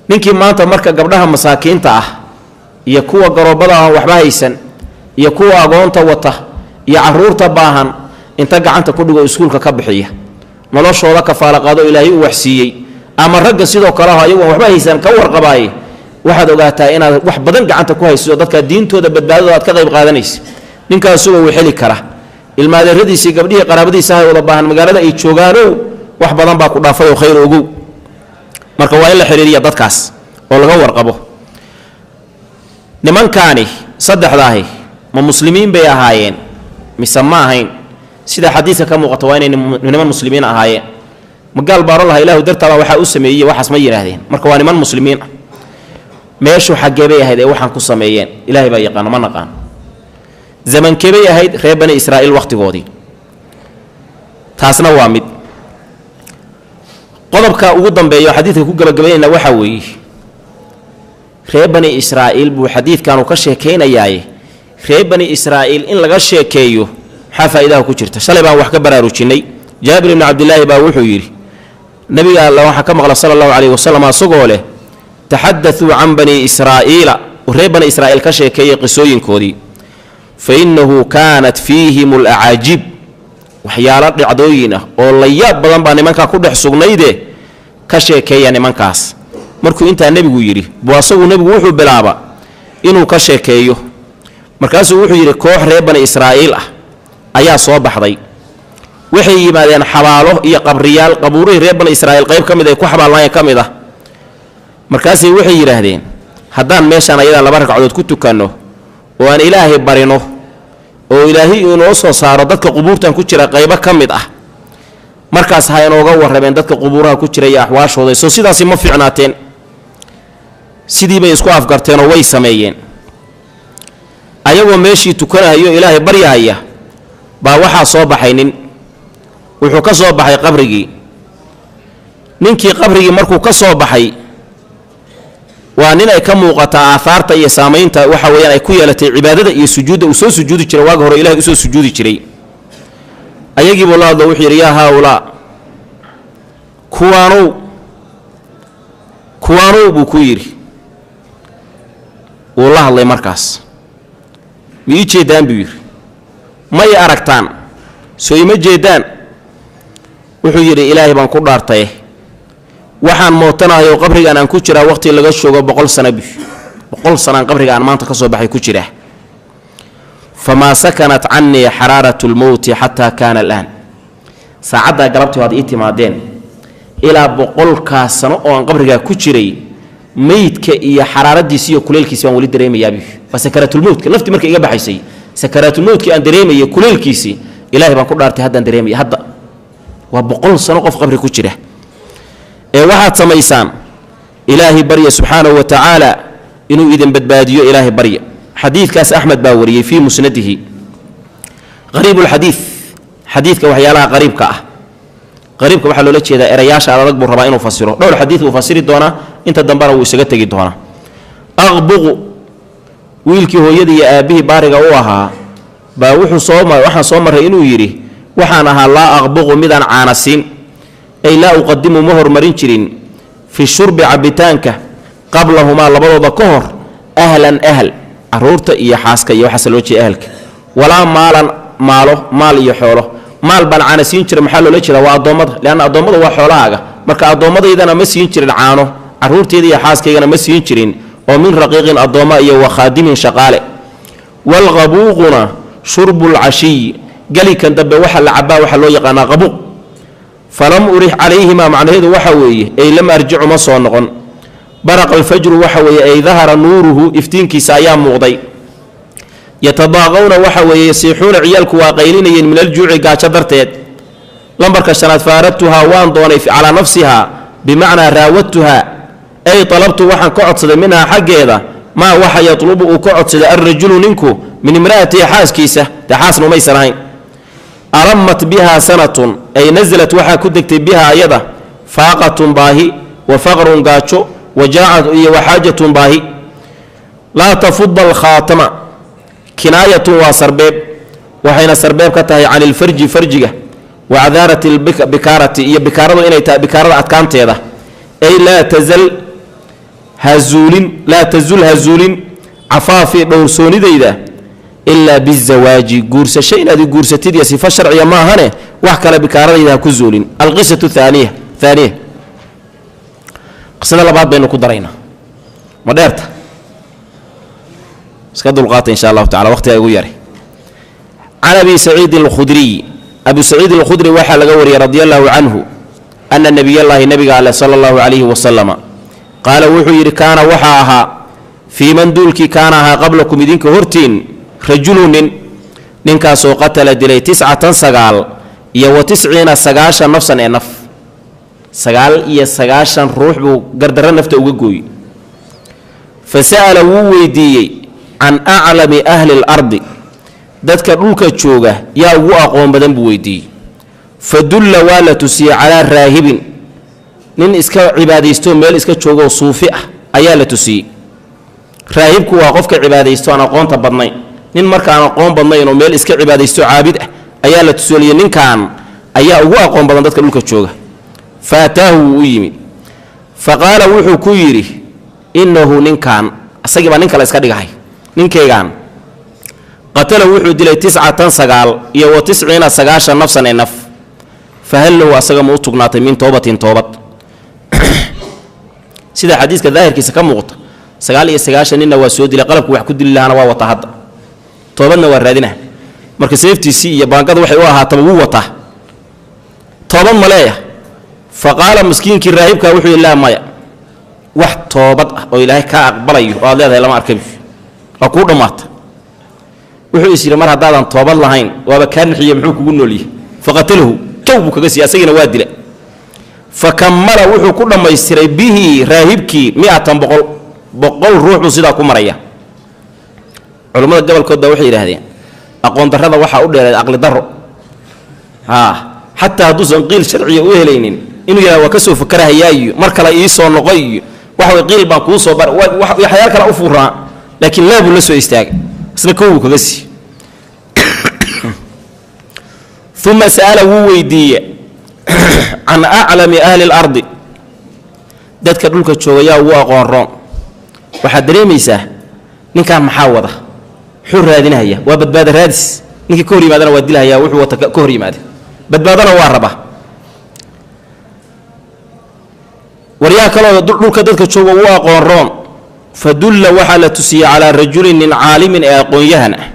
ninkii maanta marka gabdhaha masaakiinta ah iyo kuwa garoobada ah waxba haysan iyo kuwa agoonta wata iyo caruurta baahan inta gacanta ku dhigo iskuulka ka bixiya noloshooda kafaala qaado ilaahay u waxsiiyey ama ragga sidoo kale ayagu waxba haysan ka warqabaay waxaad ogaataa inaad wax badan gacanta ku hayso dadka diintooda badbaadada aad ka qayb qaadanayso ninkaas uu xili kara ilmaadeeradiisii gabdhihii qaraabadiisa ay wada baahan magaalada ay joogaano wax badan baa ku dhaafay oo khayr ugu marka waa in la xiriiriya dadkaas oo laga warqabo nimankaani saddexdaahi ma muslimiin bay ahaayeen mise ma ahayn sida xadiiska ka muuqata waa inay niman muslimiin ahaayeen magaal baaro laha ilaahu dartaaba waxaa u sameeyey waxaas ma yidhaahdeen marka waa niman muslimiin ah meeshu xaggee bay ahayd ee waxaan ku sameeyeen ilaahay baa yaqaano ma naqaan zamankee bay ahayd reer bani israa'iil wakhtigoodii taasna waa mid qodobka ugu dambeeyo xadiidka ku gabagabaynayna waxaa weeye reer bani israa'iil buu xadiidkanu ka sheekaynayaaye reer bani israa'iil in laga sheekeeyo maxaa faa'iidaha ku jirta shalay baan wax ka baraarujinnay jaabir ibni cabdillaahi baa wuxuu yidhi nabiga alla waxaa ka maqla sala allahu calayhi wasalam asagoo leh taxadatuu can bani israa'iila reer bani israa'iil ka sheekeeyey qisooyinkoodii fa innahu kaanat fiihim alacaajib waxyaalo dhacdooyin ah oo la yaab badan baa nimankaa ku dhex sugnayde ka sheekeeya nimankaas markuu intaa nebigu yidhi buu asagu nebigu wuxuu bilaaba inuu ka sheekeeyo markaasuu wuxuu yidhi koox reer bani israa'iil ah ayaa soo baxday waxay yimaadeen xabaalo iyo qabriyaal qabuurihii reer bani israa'iil qayb ka mid ay ku xabaalnaayeen ka mid ah markaasay waxay yidhaahdeen haddaan meeshaan ayadan 2 ragcadood ku tukanno oo aan ilaahay barino oo ilaahay inoo soo saaro dadka qubuurtan ku jira qaybo ka mid ah markaas ha inooga warrameen dadka qubuuraha ku jira iyo axwaashooda soo sidaasi ma fiicnaateen sidii bay isku afgarteen oo way sameeyeen ayagoo meeshii tukanayo ilaahay baryahaya baa waxaa soo baxay nin wuxuu ka soo baxay qabrigii ninkii qabrigii markuu ka soo baxay waa nin ay ka muuqataa aahaarta iyo saamaynta waxa weeyaan ay ku yeelatay cibaadada iyo sujuudda uu soo sujuudi jiray waaga hore ilaahay u soo sujuudi jiray ayagiibuu la hadlo wuxuu yidhi yaa haulaa kuwaanow buu ku yidhi wuu la hadlay markaas ma ii jeedaan buu yidhi ma i aragtaan soo ima jeedaan wuxuu yidhi ilaahay baan ku dhaartaye waxaan mootanahayo qabrigaan aan ku jiraa waqti laga joogo 100 sano 100 sanaan qabriga aan maanta ka soo baxay ku jiraa famaa sakanat cannii xaraaratu lmowti xataa kaana alaan saacaddaa galabtii waad ii timaadeen ilaa 100 sano oo aan qabrigaa ku jiray meydka iyo xaraaradiisi iyo kuleelkiisi baan weli dareemayaabuu waa sakaraatulmowtka naftii markay iga baxaysay sakaraatulmowtkii aan dareemayay kuleelkiisii ilaahay baan ku dhaartay haddaan dareemaya hadda waa 100 sano qof qabri ku jira ee waxaad samaysaan ilaahay barya subxaanahu wa tacaala inuu idin badbaadiyo ilaahay barya xadiidkaas axmed baa wariyey fii musnadihi qariibulxadiid xadiidka waxyaalaha qariibka ah qariibka waxaa loola jeedaa erayaasha adag buu rabaa inuu fasiro dhowr xadiid buu fasiri doonaa inta dambena wuu isaga tegi doonaa aqbuqu wiilkii hooyadii iyo aabbihii baariga u ahaa baa waxaan soo marray inuu yidhi waxaan ahaa laa aqbuqu midaan caanasiin ay laa uqadimu ma hormarin jirin fi shurbi cabitaanka qablahumaa labadooda ka hor ahlan ahl caruurta iyo xaaska iyo waxaase loo jeeda ahalka walaa maalan maal iyo xoolo maal baan caana siin jira maxaa loola jeeda waa addoommada leanna addoommada waa xoolahaaga marka addoomadaydana ma siin jirin caano caruurteeda iyo xaaskaygana ma siin jirin oo min raqiiqin addoomma iyo wa khaadimin shaqaale walqabuuquna shurbulcashiyi galikan dambe waxa la cabaa waxaa loo yaqaanaa qabuuq falam urix calayhimaa macnaheedu waxa weeye ay lam arjicu ma soo noqon baraqa alfajru waxa weeye ay dahara nuuruhu iftiinkiisa ayaa muuqday yatadaaqawna waxa weeye yasiixuuna ciyaalku waa qaylinayeen min aljuuci gaajo darteed lambarka shanaad faaradtuhaa waan doonay calaa nafsihaa bimacnaa raawadtuhaa ay talabtu waxaan ka codsaday minhaa xaggeeda maa waxa yatlubu uu ka codsaday alrajulu ninku min imra'atihi xaaskiisa dee xaasna umaysan ahayn alammat bihaa sanatun ay nasalat waxaa ku degtay bihaa ayada faaqatun baahi wa faqrun gaajo wa jaacatu iyo waxaajatun baahi laa tafuda alkhaatama kinaayatun waa sarbeeb waxayna sarbeeb ka tahay can ilfarji farjiga wa cadaarati lbikaarati iyo bikaaradu inay tahay bikaarada adkaanteeda ay laa tazul hazuulin cafaafi dhowrsoonidayda ilaa bizawaaji guursasho inaad guursatid iyo sifo sharciya maahane wax kale bikaaradayda ha ku zuulin alqisatu aaniya qisada labaad baynu ku daraynaa ma dheerta iska dulqaata insha allahu tacala waqtiga igu yaray can abi saciidin alkhudriy abu saciid alkhudri waxaa laga wariyey radi allahu canhu ana nebiyallaahi nebiga ale sala allahu calayhi wasalama qaala wuxuu yidhi kaana waxaa ahaa fii man duulkii kaana ahaa qablakum idinka hortiin rajulu ninkaasoo qatala dilay 9 iyo wa 90 nafsan ee naf 9 ruux buu gardarro nafta uga gooyey fa sa'ala wuu weydiiyey can aclami ahli اlardi dadka dhulka jooga yaa ugu aqoon badan buu weydiiyey fa dulla waa la tusiyey calaa raahibin nin iska cibaadaysto meel iska joogoo suufi ah ayaa la tusiyey raahibku waa qofka cibaadaysto aan aqoonta badnayn nin markaan aqoon badnayn oo meel iska cibaadaysto caabid ah ayaa la tusiyey ninkan ayaa ugu aqoon badan dadka dhulka jooga faataahu wuu u yimid faqaala wuxuu ku yidhi innahu ninkan asagii baa nin kale iska dhigahay ninkaygaan qatala wuxuu dilay 9 iyo wa 90 nafsan ee naf fahal lahu asaga ma u tugnaatay min toobatin toobad sida xadiiska daahirkiisa ka muuqata 9 ninna waa soo dilay qalabku wax ku dili lahaana waa wata hadda toobadna waa raadina marka seeftiisii iyo baangada waxay u ahaataba wuu wataa toobad ma leeyahay faqaala miskiinkii raahibka wuxuu yidhi laa maya wax toobad ah oo ilaahay kaa aqbalayo oo aad leedahay lama arkabi waa kuu dhammaata wuxuu is yidhi mar haddaadan toobad lahayn waaba kaa nixiye muxuu kugu noolyahay faqatalahu kow buu kaga siiyey asagina waa dila fakammala wuxuu ku dhammaystiray bihi raahibkii 100 boqol ruux buu sidaa ku maraya culummada gobolkood baa waxay yidhaahdeen aqoon darrada waxaa u dheereed aqli darro xataa hadduusan qiil sharciya u helaynin inuu yidhahdo waa ka soo fakarahayaa iyo mar kale ii soo noqo iyo waxway qiil baan kuu soo bar waxyaal kale u fuuraa laakiin laabuu la soo istaagay isna kow buu kaga siiyey uma sa'ala wuu weydiiye can aclami ahli اlardi dadka dhulka jooga yaa ugu aqoon roon waxaad dareemaysaa ninkan maxaa wada wuxuu raadinaya waa badbaada raadis ninkii ka hor yimaadana waa dilhayaa wuxuu wata ka hor yimaada badbaadana waa raba waryaa kaloo dhulka dadka jooga ugu aqoon roon fadulla waxaa la tusiyey calaa rajulin nin caalimin ee aqoon-yahan ah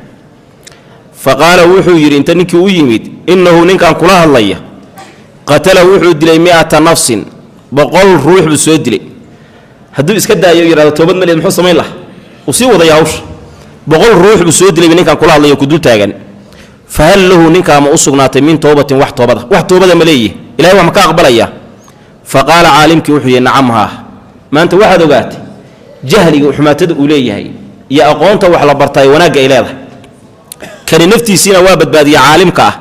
faqaala wuxuu yidhi inta ninkii u yimid innahu ninkan kula hadlaya qatala wuxuu dilay 100 nafsin 100 ruux buu soo dilay hadduu iska daayo yidhahdo toobad maleed muxuu samayn lahaa uu sii wadaya hawsha 100 ruux buu soo dilay ninkan kula hadlaya ku dul taagan fahal lahu ninkaa ma u sugnaatay min toobatin wax toobada ma leeyihi ilahay wax ma ka aqbalaya faqaala caalimkii wuxuu yidhi nacam haa maanta waxaad ogaatay jahliga xumaatada uu leeyahay iyo aqoonta wax la bartay wanaagga ay leedahay kani naftiisiina waa badbaadiyey caalimka ah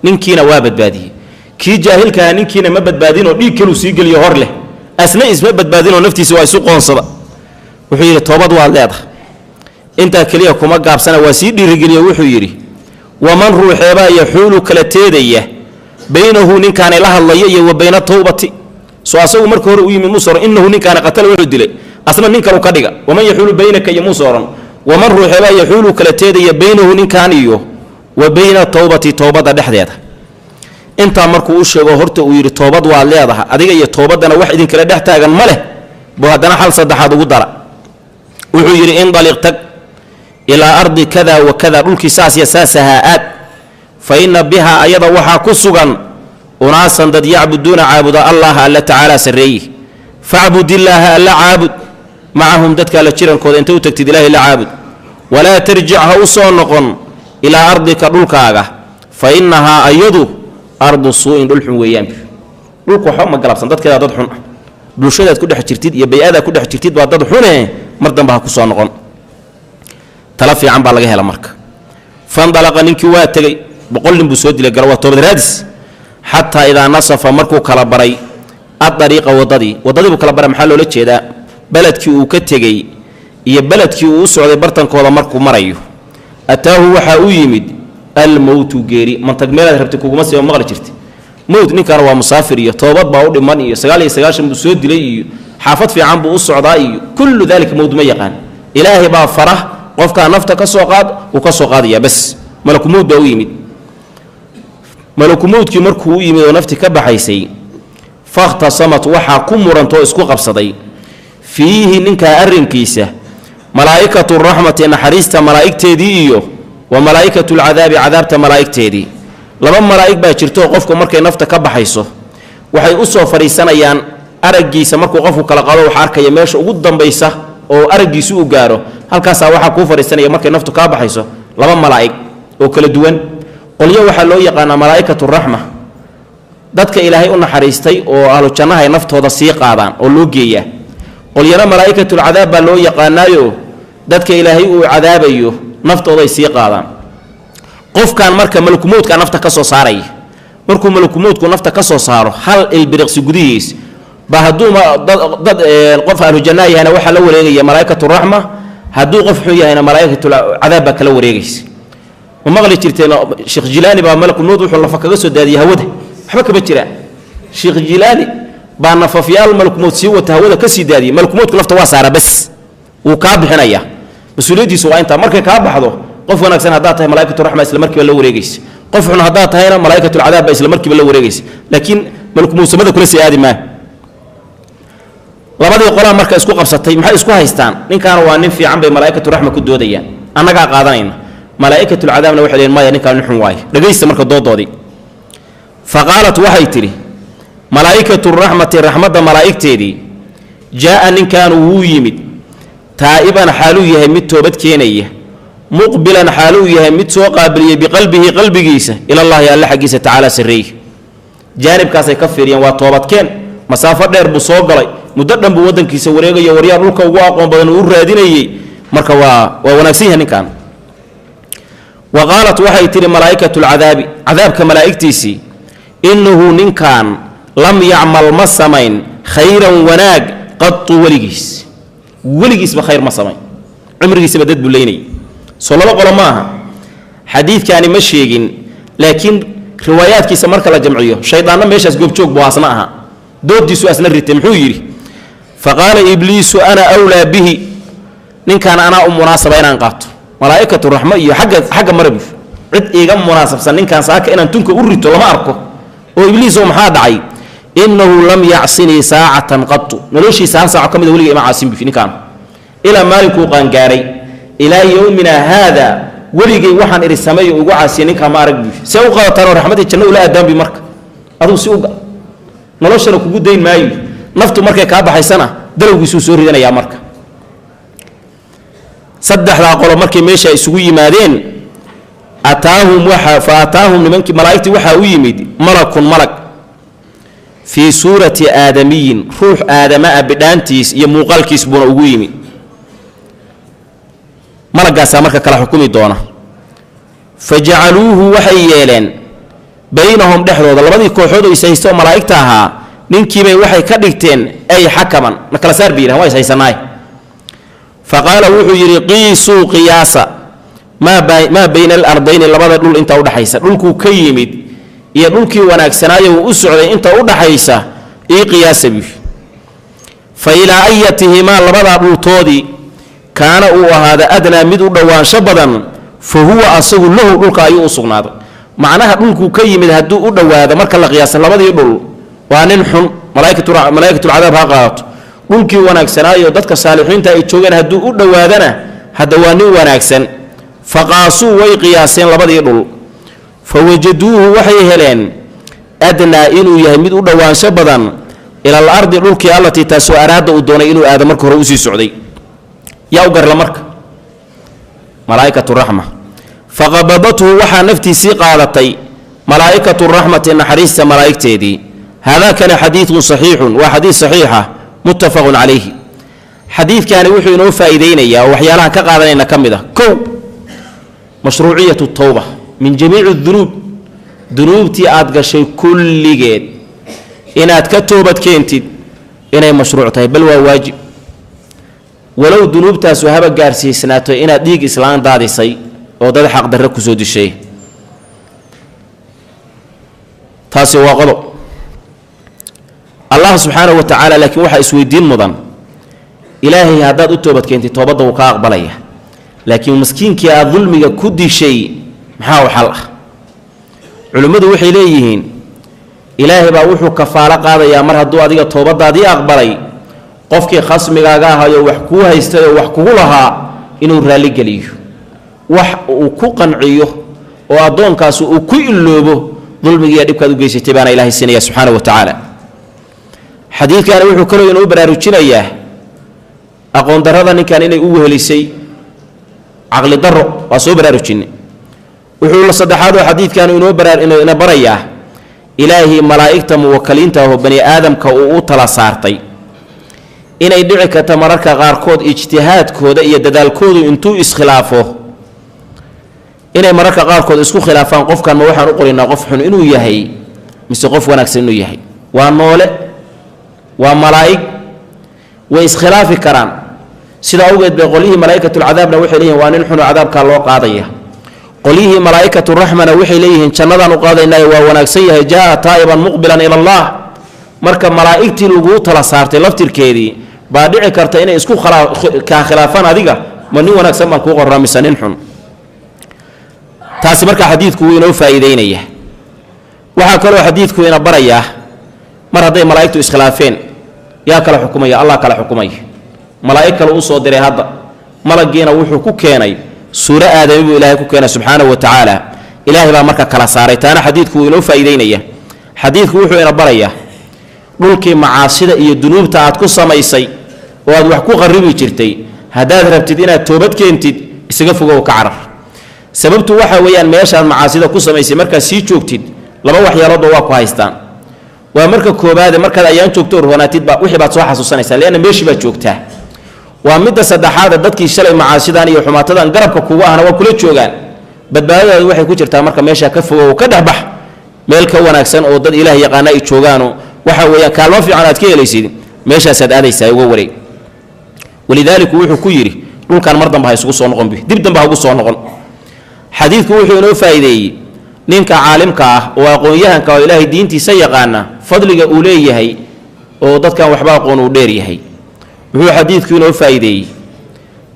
ninkiina waa badbaadiyey kii jaahilkaha ninkiina ma badbaadinoo dhiig kaluu sii geliyo hor leh asna isma badbaadinoo naftiisi waa isu qoonsada wuxuu yidhi toobad waad leedahay intaa keliya kuma gaabsana waa sii dhiirigeliyo wuxuu yidhi waman ruuxeebaa yaxuulu kala teedaya baynahu ninkaani la hadlaya iyo wa bayna towbati soo asagu marka hore u yimid muusooran innahu ninkaani qatala wuxuu dilay asna nin kalu ka dhiga waman yaxuulu baynaka iyo muusooran waman ruuxeebaa yaxuulu kala teedaya baynahu ninkaan iyo wa bayna towbati towbadda dhexdeeda intaa markuu u sheego horta uu yidhi toobad waad leedaha adiga iyo toobaddana wax idinkala dhex taagan ma leh buu haddana xal saddexaad ugu dara wuxuu yidhi indaliq tag ilaa ardi kada wa kada dhulkii saas iyo saasahaa aad fa inna bihaa ayada waxaa ku sugan unaasan dad yacbuduuna caabuda allah alla tacaala sarreeye facbudillaaha alla caabud macahum dadka alla jirankooda inta u tagtid ilaahay la caabud walaa tarjic ha u soo noqon ilaa ardika dhulkaaga fa innahaa ayadu ardu suu'in dhul xun weeyaan dhulku waxba ma galabsan dadkeeda dad xun ah bulshadaad ku dhex jirtid iyo bay-adaad ku dhex jirtid baa dad xune mar dambe ha ku soo noqon tala fiican baa laga hela marka fandalaqa ninkii waa tegey 100 nin buu soo dilay galo waa toobad raadis xataa idaa nasafa markuu kala baray adariiqa waddadii buu kala baray maxaa loola jeedaa beledkii uu ka tegey iyo beledkii uu u socday bartankooda markuu marayo ataahu waxaa u yimid الموت جيري من تجميلها ربتك ومسي ومغلى جرتي موت نكر ومسافر توبات باودي مني سجال مسود لي حافظ في عام بؤس عضائي كل ذلك موت ما يقان إلهي با فرح قف كان نفط كسوقات وكسوقات يا بس ملك موت دويمي ملك موت كي مركو يمي ونفتي كبحيسي فاختصمت وحا كمران تو اسكو قبصدي فيه ننكا أرن كيسة ملائكة الرحمة نحريست ملائكة ديو وملائكة العذاب عذابت ملائكة دي لما ملائكة باجرتو قفكو مركي نفتا كبحيسو وحي أسو فريسانا يان أرقيسة مركو قفو كالقالو حاركا يميش وقدام بيسة أو أرقيسو قارو هل كاسا وحا كو فريسانا يان مركي نفتا كبحيسو لما ملائكة وكل دوان قل يو وحا لو يقانا ملائكة الرحمة dadka ilaahay u naxariistay oo ahlu jannaha ay naftooda sii qaadaan oo loo geeyaa qolyana malaa'ikatul cadaab baa loo yaqaanaayo dadka ilaahay uu cadaabayo naftooda ay sii qaadaan qofkan marka malakumuudka nafta ka soo saaray markuu malakumuudku nafta ka soo saaro hal ilbiriqsi gudihiis ba haduu dad qof ahlu jannaha yana waxa la wareegaya malaa'ikatul rahma haduu qof xun yahayna malaa'ikatul cadaab baa kala wareegaysa ma maqli jirteen sheekh jilaani baa malakumuud wuxuu la fakaga soo daadiyay hawada حبك بجرا شيخ جيلاني بان ففيال ملك موت سي وتهوده كسي دادي ملك موت كلفته واساره بس وكاب حنيا مسؤوليتي سو انت markay ka baxdo qof wanaagsan hadaa tahay malaa'ikatu rahma isla markii la wareegayso qof xun hadaa tahayna malaa'ikatu al'adaab isla markii la wareegayso laakiin malik muuse mada kula siyaadi ma labadii qolaa marka isku qabsatay maxay isku haystaan ninkan waa nin fiican bay malaa'ikatu rahma ku doodayaan anaga qaadanayna malaa'ikatu al'adaabna waxay leeyihiin ma ninkan xun waay dhageysta marka doodoodii فقالت وحي تري ملائكة الرحمة رحمة ملائكة دي جاء إن كانوا ويمد تائبا حالو يهمت توبت كينيه مقبلا حالو يهمت وقابلية بقلبه قلب جيسة إلى الله يالله حقيسة تعالى سريه جانب كاسا يكفر ينوى توبت كين مسافة دير بصوق لي مددن بودن كيسة وريغا يوريا رلقا واقوان بدن وراديني مركا ونفسيها نكان وقالت وحي تري ملائكة العذاب عذاب كملائكتي سي إنه نكان لم يعمل مسامين خيرا وناج قط ولجيس بخير مسامين عمرجيس بدد بليني صلى الله عليه وسلم حديث كان مشيجين لكن روايات كيس مركلة جمعية شيطان لم يشاس جوب شوك بواسناها دود دي سؤال نريتم حويري فقال إبليس أنا أولى به نكان أنا مناسبة أنا انقاط ملائكة الرحمة حاجة مربي عد إيجام مناسب سنين كان ساك أنا تنك أريد ولا ما أركو وإبليس محاد عي إنه لم يعصني ساعة قط نلوشي ساعة كم ذولي ما عاصم بفيني كان إلى مالك وقنقاري إلى يومنا هذا ولي وحن إلى السماء وقعسيني كما رجب سوق ترى رحمتي جنو لا أدم بمرك أدو سوق نلوش أنا كوجود دين ماي نفط مرك كعب حيسنا دلو بسوسوري أنا يا مرك صدق لا قول مرك ماشى يسوي مادين أتاهم فأتاهم لمنك ملائكة وحا ويمد ملك في سورة آدمين روح آدم أبدانتيس يموغال كيسبون ويمد ملك قاسا مركا كلا حكومي دونا فجعلوه وحييلين بينهم دحلو ضلبادي كوحودو يسيستو ملائكتها ننكي بي وحي كدكتين أي حكما نكلا سار بينا هو يسيسناي فقال وحو يري قيسوا قياسا ما بين الأرضين لبدا دول انت ودحيسا دولكو كيميد يا دولكي وناغسنايا وسعودي انت ودحيسا اي قياس بي فإلى أيتهما لبدا دولتودي كان هذا أدنى مد دوان شبدا فهو أصغ له دولك أي أصغناد معناها دولكو كيميد هدو دوادا marka la qiyaas labadii dhul waa nin xun malaa'ikatu al'adaab ha qaato dulkii wanaagsanaayo dadka saalixiinta ay joogan haduu u dhawaadana hada waa nin wanaagsan فقاسوا ويقياسين لبدي دول فوجدوه وحي هلين أدنى إنو يهمد دوان شبدا إلى الأرض دولكي التي تسو أراد ودون إنو آدم مركو رؤوسي سعودي يوقر لمرك ملائكة الرحمة فقبضته وحا نفتي سيقالتي ملائكة الرحمة إن حريصة ملائكتي دي هذا كان حديث صحيح وحديث صحيحة متفق عليه حديث كان وحي نوفا إيدينيا وحيالها كقادنين كمده كو مشروعية التوبة من جميع الذنوب ذنوبتي أتقشي كل جيد إن أتكتوبت كينتي إن مشروعتها بل واجب ولو ذنوبتها سوهبة قارسي سناتو إن أديك إسلام دادي سي وضد حق درك زود الشيء taasi waa qodob allah subxaanahu wa tacaala laakiin waxaa isweydiin mudan ilaahay haddaad u toobad keentay toobadda wuu ka aqbalaya laakiin maskiinkii aad dulmiga ku dishay maxaa u xal ah culimmadu waxay leeyihiin ilaahay baa wuxuu kafaalo qaadayaa mar hadduu adiga toobaddaadii aqbalay qofkii khasmigaaga ahayo wax kuu haystay oo wax kugu lahaa inuu raalligeliyo wax uu ku qanciyo oo addoonkaasi uu ku iloobo dulmigiiya dhibkaad u geysatay baana ilaahay siinaya subxaana wa tacaala xadiidkaani wuxuu kaloo inuu baraarujinayaa aqoon darrada ninkan inay u wehelisay caqli darro waa soo baraarujinay wuxuu la saddexaad oo xadiidkaanu ina barayaa ilaahay malaa'igta muwakaliinta oo bani aadamka uu u tala saartay inay dhici karta mararka qaarkood ijtihaadkooda iyo dadaalkoodu intuu iskhilaafo inay mararka qaarkood isku khilaafaan qofkan ma waxaan u qorinaa qof xun inuu yahay mise qof wanaagsan inuu yahay waa noole waa malaa'ig way iskhilaafi karaan sidaa awgeed bay qolyihii malaa'ikatulcadaabna waxay leeyihin waa nin xunoo cadaabkaa loo qaadaya qolyihii malaa'ikaturaxmana waxay leeyihiin jannadaan u qaadaynaayo waa wanaagsan yahay jaa taa'iban muqbilan ila allah marka malaa'igtii laguu tala saartay laftirkeedii baa dhici karta inay isku kaa khilaafaan adiga ma nin wanaagsan baan kuu qorraa mise nin xun taasi marka xadiidku wuu inoo faa'iideynaya waxaa kaloo xadiidku ina barayaa mar hadday malaa'igtu iskhilaafeen yaa kala xukumaya allah kala xukumaya malaa'ig kale u soo diray hadda malaggiina wuxuu ku keenay suuro aadami buu ilaahay ku keenay subxaanahu wa tacaala ilaahay baa marka kala saaray taana xadiidku wuu inoo faa'iideynaya xadiidku wuxuu ina barayaa dhulkii macaasida iyo dunuubta aad ku samaysay oo aad wax ku qarribi jirtay haddaad rabtid inaad toobad keentid isaga fogow ka carar sababtu waxa weeyaan meeshaad macaasida ku samaysay markaad sii joogtid laba waxyaaloodba waa ku haystaan waa marka koobaade markaad ayaan joogto orhoonaatidba wixii baad soo xasuusanaysaa leanna meeshii baad joogtaa waa midda saddexaada dadkii shalay macaasidan iyo xumaatadan garabka kugu ahna waa kula joogaan badbaadadaadu waxay ku jirtaa marka meeshaa ka fogow ka dhexbax meel ka wanaagsan oo dad ilaah yaqaana ay joogaano waxa weeyaan kaalmo fiican aad ka helaysid meeshaasaad aadaysaa uga wareeg walidaaliku wuxuu ku yidhi dhulkan mar dambe ha isugu soo noqon dib dambe ha ugu soo noqon xadiidku wuxuu inoo faa'iideeyey ninka caalimka ah oo aqoon-yahanka oo ilaahay diintiisa yaqaana fadliga uu leeyahay oo dadkan waxba aqoon uu dheer yahay wuxuu xadiidku inoo faa'iideeyey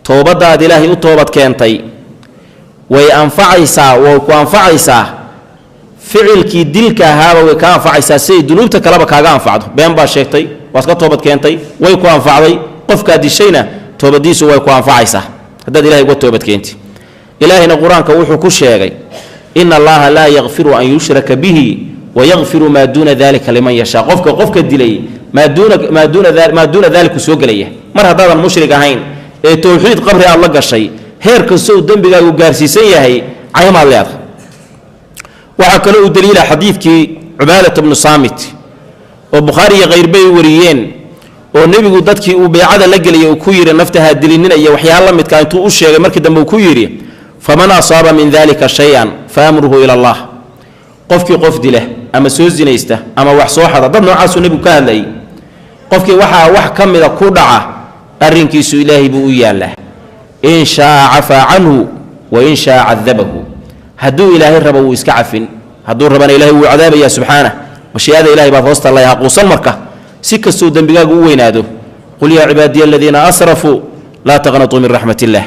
toobaddaad ilaahay u toobad keentay way anfacaysaa way ku anfacaysaa ficilkii dilka ahaaba way ka anfacaysaa siday dunuubta kaleba kaaga anfacdo been baa sheegtay waad ka toobad keentay way ku anfacday qofkaad dishayna toobadiisu way ku anfacaysaa haddaad ilahay uga toobad keentay ilaahayna qur-aanka wuxuu ku sheegay ina allaha laa yakfiru an yushraka bihi wayakfiru maa duuna dalika liman yashaa qofka dilay maa duuna daliku soo gelaya mar haddaadan mushrig ahayn ee towxiid qabri aad la gashay heer kastoo dembigaagu gaarsiisan yahay caymaad leedahay waxaa kaloo u daliila xadiidkii cubaadat bnu saamit oo bukhaari iyo khayrbay wariyeen oo nebigu dadkii uu beecada la geliyay uu ku yidhi naftaha dilinina iyo waxyaala la midkaa intuu u sheegay markii dambe uu ku yidhi faman asaaba min dalika shay-an fa amruhu ila allah qofkii qof dila ama soo sinaysta ama wax soo xada dad noocaasuu nebigu ka hadlayay qofkii waxaa wax ka mida ku dhaca arrinkiisu ilaahay buu u yaallaa in shaaa cafaa canhu wa in shaa cadabahu hadduu ilaahay rabo wuu iska cafin hadduu rabana ilahay wuu cadaabayaa subxaanah mashii'ada ilahay baad hoosta lay haquusan marka si kastuu dembigaagu u weynaado qul yaa cibaadiya aladiina asrafuu laa taqnatuu min raxmat illaah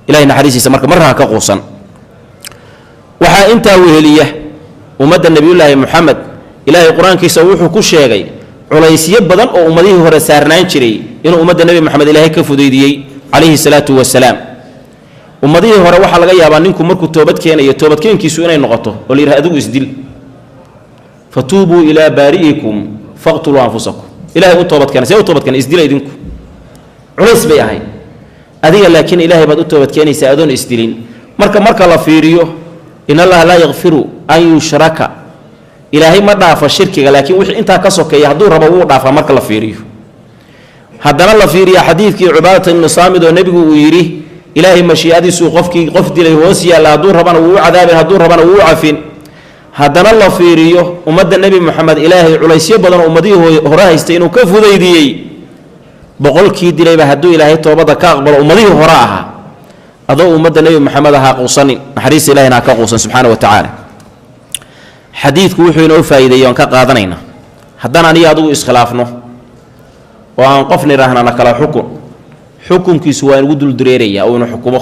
ilahay naxariistiisa marka marraha ka quusan waxaa intaa weheliya ummadda nebiyullaahi moxamed ilaahay qur-aankiisa wuxuu ku sheegay culaysyo badan oo ummadihii hore saarnaan jiray inuu ummadda nebi moxamed ilaahay ka fudaydiyey calayhi salaatu wasalaam ummadihii hore waxaa laga yaabaa ninku markuu toobad keenayo toobadkeenkiisu inay noqoto oo la yidhaha adigu isdil fatuubuu ilaa baari'ikum faqtuluu anfusakum ilahay u toobadkeena see u toobadkeena isdila idinku culays bay ahayd adiga laakiin ilaahay baad u toobadkeenaysaa adoon isdilin marka la fiiriyo in allaha laa yakfiru an yushraka ilaahay ma dhaafa shirkiga laakiin wixii intaa ka sokeeya hadduu rabo wuu dhaafaa marka la fiiriyo haddana la fiiriya xadiidkii cubaadata ibnu saamid oo nebigu uu yidhi ilaahay mashiicadiisuu qofkii qof dilay hoos yaalla hadduu rabana wuu u cadaabin hadduu rabana wuu u cafin haddana la fiiriyo ummadda nebi moxamed ilaahay culaysyo badan oo ummadihii hore haystay inuu ka fudaydiyey boqolkii dilayba hadduu ilaahay toobadda ka aqbalo ummadihii hore ahaa adoo ummadda nebi moxamed ahaa quusanin naxariista ilahina ha ka quusan subxaana wa tacaala xadiidku wuxuu inoo faa'iideeyay aan ka qaadanayna haddaan aniga adigu iskhilaafno oo aan qof nidhaahnana kala xukunkiisu waa inugu duldureerayaa oo inu xukumo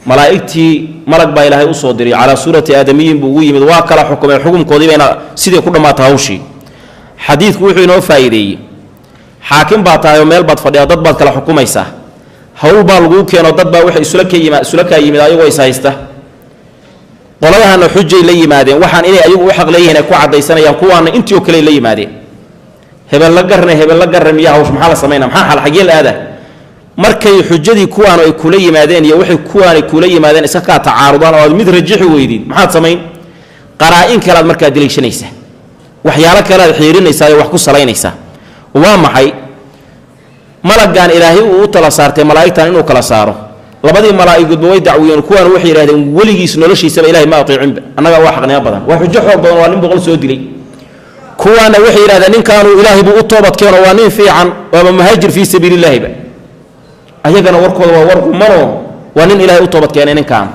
malaa'igtii malag baa ilaahay u soo diray calaa suurati aadamiyiin buu ugu yimid waa kala xukumeen xukunkoodii bayna sidii ku dhammaata hawshii xadiidku wuxuu inoo faa'iideeyey xaakim baa tahay oo meel baad fadhiyaa dad baad kala xukumaysaa hawl baa laguu keeno dad baa waxay isula kaa yimid ayagoo is haysta qoladahana xujay la yimaadeen waxaan inay ayagu u xaq leeyihiin ay ku caddaysanayaan kuwaana intii oo kale la yimaadeen hebel la garna miyaa hawsh maxaa la samaynaa maxaa xal xagee la aadaa markay xujadii kuwaanu ay kula yimaadeen iyo waxay kuwaanay kula yimaadeen iska kaa tacaarudaan oo aad mid rajixi weydid maxaad samayn qaraa'in kalaad markaa dilaysanaysaa waxyaalo kale aad xiirinaysaa iyo wax ku salaynaysaa waa maxay malaggan ilaahay uu u tala saartay malaa'igtan inuu kala saaro labadii malaa'igoodba way dacwiyeen kuwaan waxay yidhahdeen weligiis noloshiisaba ilaahay ma ateecinba annaga waa xaqnimo badan waa xujo xoog badan waa nin boqol soo dilay kuwaana waxay yidhahdeen ninkaanu ilaahay buu u toobad keeno waa nin fiican waaba muhaajir fii sabiilillaahiba ayagana warkooda waa war qumanoo waa nin ilaahay u toobad keenay ninkaan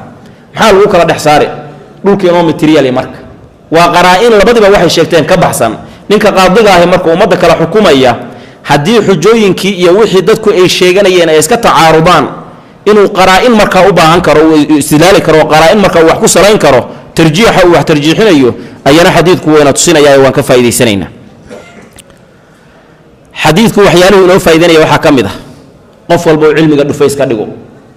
maxaa lagu kala dhex saari dhulka inoo material marka waa qaraa'in labadiba waxay sheegteen ka baxsan ninka qaadiga ahi marka ummadda kala xukumaya haddii xujooyinkii iyo wixii dadku ay sheeganayeen ay iska tacaarudaan inuu qaraa'in markaa u baahan karo uu istidlaali karo qaraa'in markaa wax ku salayn karo tarjiixa uu wax tarjiixinayo ayana xadiidku wayna tusinayaa waan ka faa'iidaysanaynaa xadiidku waxyaaluhu inoo faa'iidanaya waxaa ka mid ah qof walba uu cilmiga dhufays ka dhigo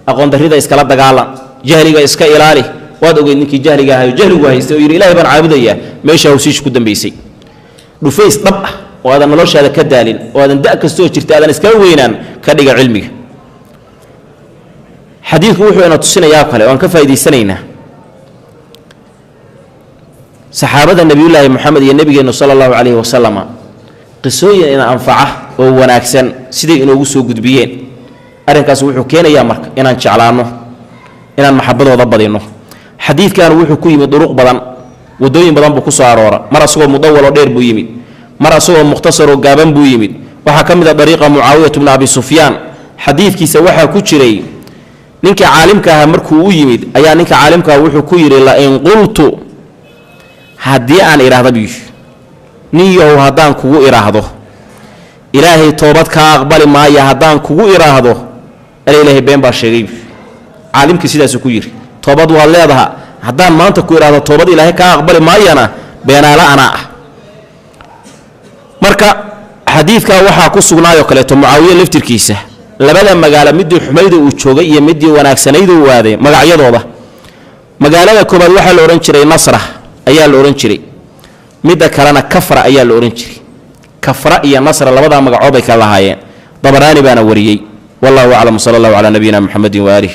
aqoon darrida iskala dagaalan jahliga iska ilaali waad ogeyd ninkii jahliga ahayo jahligu haystay oo yidhi ilaahay baan caabudayaa meesha hawsiisha ku dambaysay dhufays dhab ah oo aadan noloshaada ka daalin oo aadan da' kastoo jirta aadan iskala weynaan ka dhiga cilmiga xadiidku wuxuu ina tusinayaa kale waan ka faa'iidaysanaynaa saxaabada nabiyullaahi moxamed iyo nebigeennu sala allahu calayhi wasalama qisooyin ina anfaca oo wanaagsan siday inoogu soo gudbiyeen arrinkaas wuxuu keenayaa marka inaan jeclaanno inaan maxabadooda badinno xadiidkan wuxuu ku yimid duruq badan wadooyin badan buu ku soo aroora mar asagoo mudawal oo dheer buu yimid mar asagoo mukhtasar oo gaaban buu yimid waxaa ka mid a dariiqa mucaawiyat bni abi sufyaan xadiidkiisa waxaa ku jiray ninkii caalimka ahaa markuu u yimid ayaa ninka caalimka ah wuxuu ku yidhi lain qultu haddii aan idhaahda biyu nin yahow haddaan kugu idhaahdo ilaahay toobad kaa aqbali maaya haddaan kugu idhaahdo ana ilaahay been baa sheegay caalimkii sidaasuu ku yidhi toobad waad leedaha haddaan maanta ku idhaahdo toobad ilaahay kaa aqbali maayana beenaala anaa ah marka xadiidkaa waxaa ku sugnaayoo kaleeto mucaawiye laftirkiisa labada magaalo midii xumayda uu joogay iyo midii wanaagsanayda uu aaday magacyadooda magaalada koobaad waxaa la odhan jiray nasra ayaa la odhan jiray midda kalena kafra ayaa la odhan jiray kafra iyo nasra labadaa magacood bay kala lahaayeen dabaraani baana wariyey wallahu aclam sala allahu calaa nabiyina muxamedin waaalih